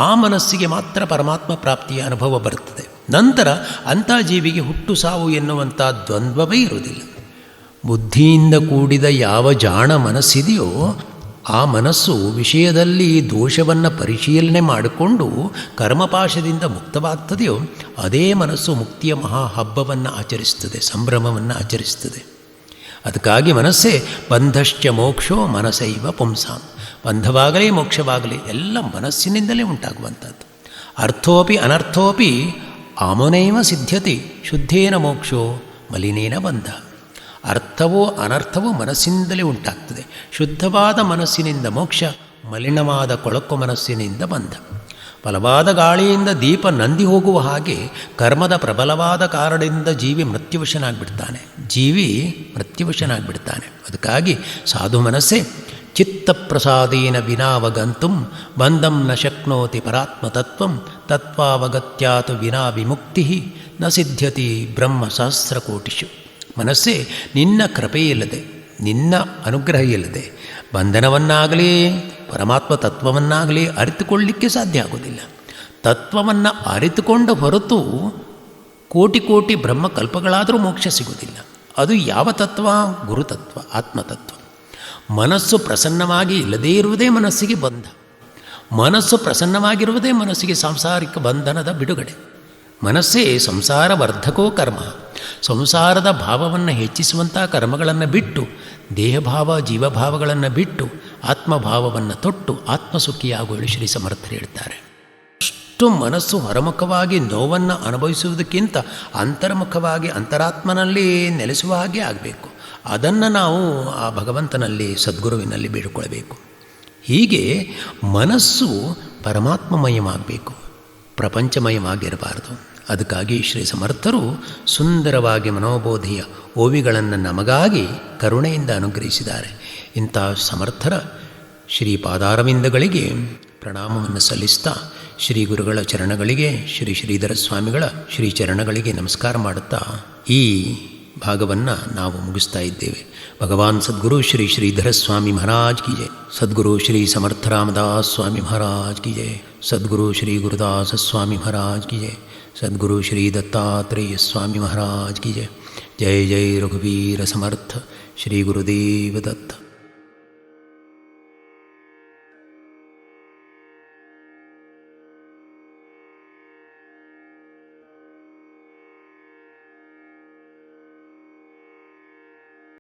ಆ ಮನಸ್ಸಿಗೆ ಮಾತ್ರ ಪರಮಾತ್ಮ ಪ್ರಾಪ್ತಿಯ ಅನುಭವ ಬರುತ್ತದೆ. ನಂತರ ಅಂಥ ಜೀವಿಗೆ ಹುಟ್ಟು ಸಾವು ಎನ್ನುವಂಥ ದ್ವಂದ್ವವೇ ಇರುವುದಿಲ್ಲ. ಬುದ್ಧಿಯಿಂದ ಕೂಡಿದ ಯಾವ ಜಾಣ ಮನಸ್ಸಿದೆಯೋ ಆ ಮನಸ್ಸು ವಿಷಯದಲ್ಲಿ ದೋಷವನ್ನು ಪರಿಶೀಲನೆ ಮಾಡಿಕೊಂಡು ಕರ್ಮಪಾಶದಿಂದ ಮುಕ್ತವಾಗ್ತದೆಯೋ ಅದೇ ಮನಸ್ಸು ಮುಕ್ತಿಯ ಮಹಾ ಹಬ್ಬವನ್ನು ಆಚರಿಸ್ತದೆ, ಸಂಭ್ರಮವನ್ನು ಆಚರಿಸ್ತದೆ. ಅದಕ್ಕಾಗಿ ಮನಸ್ಸೇ ಬಂಧಶ್ಚ ಮೋಕ್ಷೋ ಮನಸೈವ ಪುಂಸಾಂ, ಬಂಧವಾಗಲಿ ಮೋಕ್ಷವಾಗಲಿ ಎಲ್ಲ ಮನಸ್ಸಿನಿಂದಲೇ ಉಂಟಾಗುವಂಥದ್ದು. ಅರ್ಥೋಪಿ ಅನರ್ಥೋಪಿ ಆಮನೈವ ಸಿದ್ಧ್ಯತಿ ಶುದ್ಧೇನ ಮೋಕ್ಷೋ ಮಲಿನೇನ ಬಂಧ. ಅರ್ಥವೋ ಅನರ್ಥವೋ ಮನಸ್ಸಿನಿಂದಲೇ ಉಂಟಾಗ್ತದೆ. ಶುದ್ಧವಾದ ಮನಸ್ಸಿನಿಂದ ಮೋಕ್ಷ, ಮಲಿನವಾದ ಕೊಳಕು ಮನಸ್ಸಿನಿಂದ ಬಂಧ. ಬಲವಾದ ಗಾಳಿಯಿಂದ ದೀಪ ನಂದಿ ಹೋಗುವ ಹಾಗೆ ಕರ್ಮದ ಪ್ರಬಲವಾದ ಕಾರಣದಿಂದ ಜೀವಿ ಮೃತ್ಯುವಶನಾಗ್ಬಿಡ್ತಾನೆ. ಅದಕ್ಕಾಗಿ ಸಾಧು ಮನಸ್ಸೇ ಚಿತ್ತಪ್ರಸಾದೇನ ವಿನಾವಗಂತುಂ ಬಂಧಂ ನ ಶಕ್ನೋತಿ ಪರಾತ್ಮತತ್ವಂ ತತ್ವಾವಗತ್ಯಾತು ವಿನಾ ವಿಮುಕ್ತಿ ನ ಸಿದ್ಧ್ಯತಿ ಬ್ರಹ್ಮ ಸಹಸ್ರಕೋಟಿಷು. ಮನಸ್ಸೇ ನಿನ್ನ ಕೃಪೆಯಿಲ್ಲದೆ, ನಿನ್ನ ಅನುಗ್ರಹ ಇಲ್ಲದೆ ಬಂಧನವನ್ನಾಗಲಿ ಪರಮಾತ್ಮ ತತ್ವವನ್ನಾಗಲಿ ಅರಿತುಕೊಳ್ಳಲಿಕ್ಕೆ ಸಾಧ್ಯ ಆಗೋದಿಲ್ಲ. ತತ್ವವನ್ನು ಅರಿತುಕೊಂಡ ಹೊರತು ಕೋಟಿ ಕೋಟಿ ಬ್ರಹ್ಮಕಲ್ಪಗಳಾದರೂ ಮೋಕ್ಷ ಸಿಗೋದಿಲ್ಲ. ಅದು ಯಾವ ತತ್ವ? ಗುರುತತ್ವ, ಆತ್ಮತತ್ವ. ಮನಸ್ಸು ಪ್ರಸನ್ನವಾಗಿ ಇಲ್ಲದೇ ಇರುವುದೇ ಮನಸ್ಸಿಗೆ ಬಂಧ. ಮನಸ್ಸು ಪ್ರಸನ್ನವಾಗಿರುವುದೇ ಮನಸ್ಸಿಗೆ ಸಾಂಸಾರಿಕ ಬಂಧನದ ಬಿಡುಗಡೆ. ಮನಸ್ಸೇ ಸಂಸಾರ ವರ್ಧಕೋ ಕರ್ಮ. ಸಂಸಾರದ ಭಾವವನ್ನು ಹೆಚ್ಚಿಸುವಂಥ ಕರ್ಮಗಳನ್ನು ಬಿಟ್ಟು, ದೇಹಭಾವ ಜೀವಭಾವಗಳನ್ನು ಬಿಟ್ಟು ಆತ್ಮಭಾವವನ್ನು ತೊಟ್ಟು ಆತ್ಮಸುಖಿಯಾಗುವ ಶ್ರೀ ಸಮರ್ಥರು ಹೇಳ್ತಾರೆ. ಅಷ್ಟು ಮನಸ್ಸು ಹೊರಮುಖವಾಗಿ ನೋವನ್ನು ಅನುಭವಿಸುವುದಕ್ಕಿಂತ ಅಂತರ್ಮುಖವಾಗಿ ಅಂತರಾತ್ಮನಲ್ಲಿ ನೆಲೆಸುವ ಹಾಗೆ ಆಗಬೇಕು. ಅದನ್ನು ನಾವು ಆ ಭಗವಂತನಲ್ಲಿ ಸದ್ಗುರುವಿನಲ್ಲಿ ಬೇಡಿಕೊಳ್ಳಬೇಕು. ಹೀಗೆ ಮನಸ್ಸು ಪರಮಾತ್ಮಮಯವಾಗಬೇಕು, ಪ್ರಪಂಚಮಯವಾಗಿರಬಾರದು. ಅದಕ್ಕಾಗಿ ಶ್ರೀ ಸಮರ್ಥರು ಸುಂದರವಾಗಿ ಮನೋಬೋಧಿಯ ಓವಿಗಳನ್ನು ನಮಗಾಗಿ ಕರುಣೆಯಿಂದ ಅನುಗ್ರಹಿಸಿದ್ದಾರೆ. ಇಂಥ ಸಮರ್ಥರ ಶ್ರೀ ಪಾದಾರವಿಂದಗಳಿಗೆ ಪ್ರಣಾಮವನ್ನು ಸಲ್ಲಿಸ್ತಾ ಶ್ರೀ ಗುರುಗಳ ಚರಣಗಳಿಗೆ, ಶ್ರೀ ಶ್ರೀಧರ ಸ್ವಾಮಿಗಳ ಶ್ರೀ ಚರಣಗಳಿಗೆ ನಮಸ್ಕಾರ ಮಾಡುತ್ತಾ ಈ ಭಾಗವನ್ನು ನಾವು ಮುಗಿಸ್ತಾ ಇದ್ದೇವೆ. ಭಗವಾನ್ ಸದ್ಗುರು ಶ್ರೀ ಶ್ರೀಧರ ಸ್ವಾಮಿ ಮಹಾರಾಜ್ ಕಿ ಜೈ, ಸದ್ಗುರು ಶ್ರೀ ಸಮರ್ಥ ರಾಮದಾಸ್ ಸ್ವಾಮಿ ಮಹಾರಾಜ್ ಕಿ ಜೈ, ಸದ್ಗುರು ಶ್ರೀ ಗುರುದಾಸ ಸ್ವಾಮಿ ಮಹಾರಾಜ್ ಕಿ ಜೈ, सद्गुरु श्री दत्तात्रेय स्वामी महाराज की जय. जय जय रघुवीर समर्थ श्री गुरुदेव दत्त.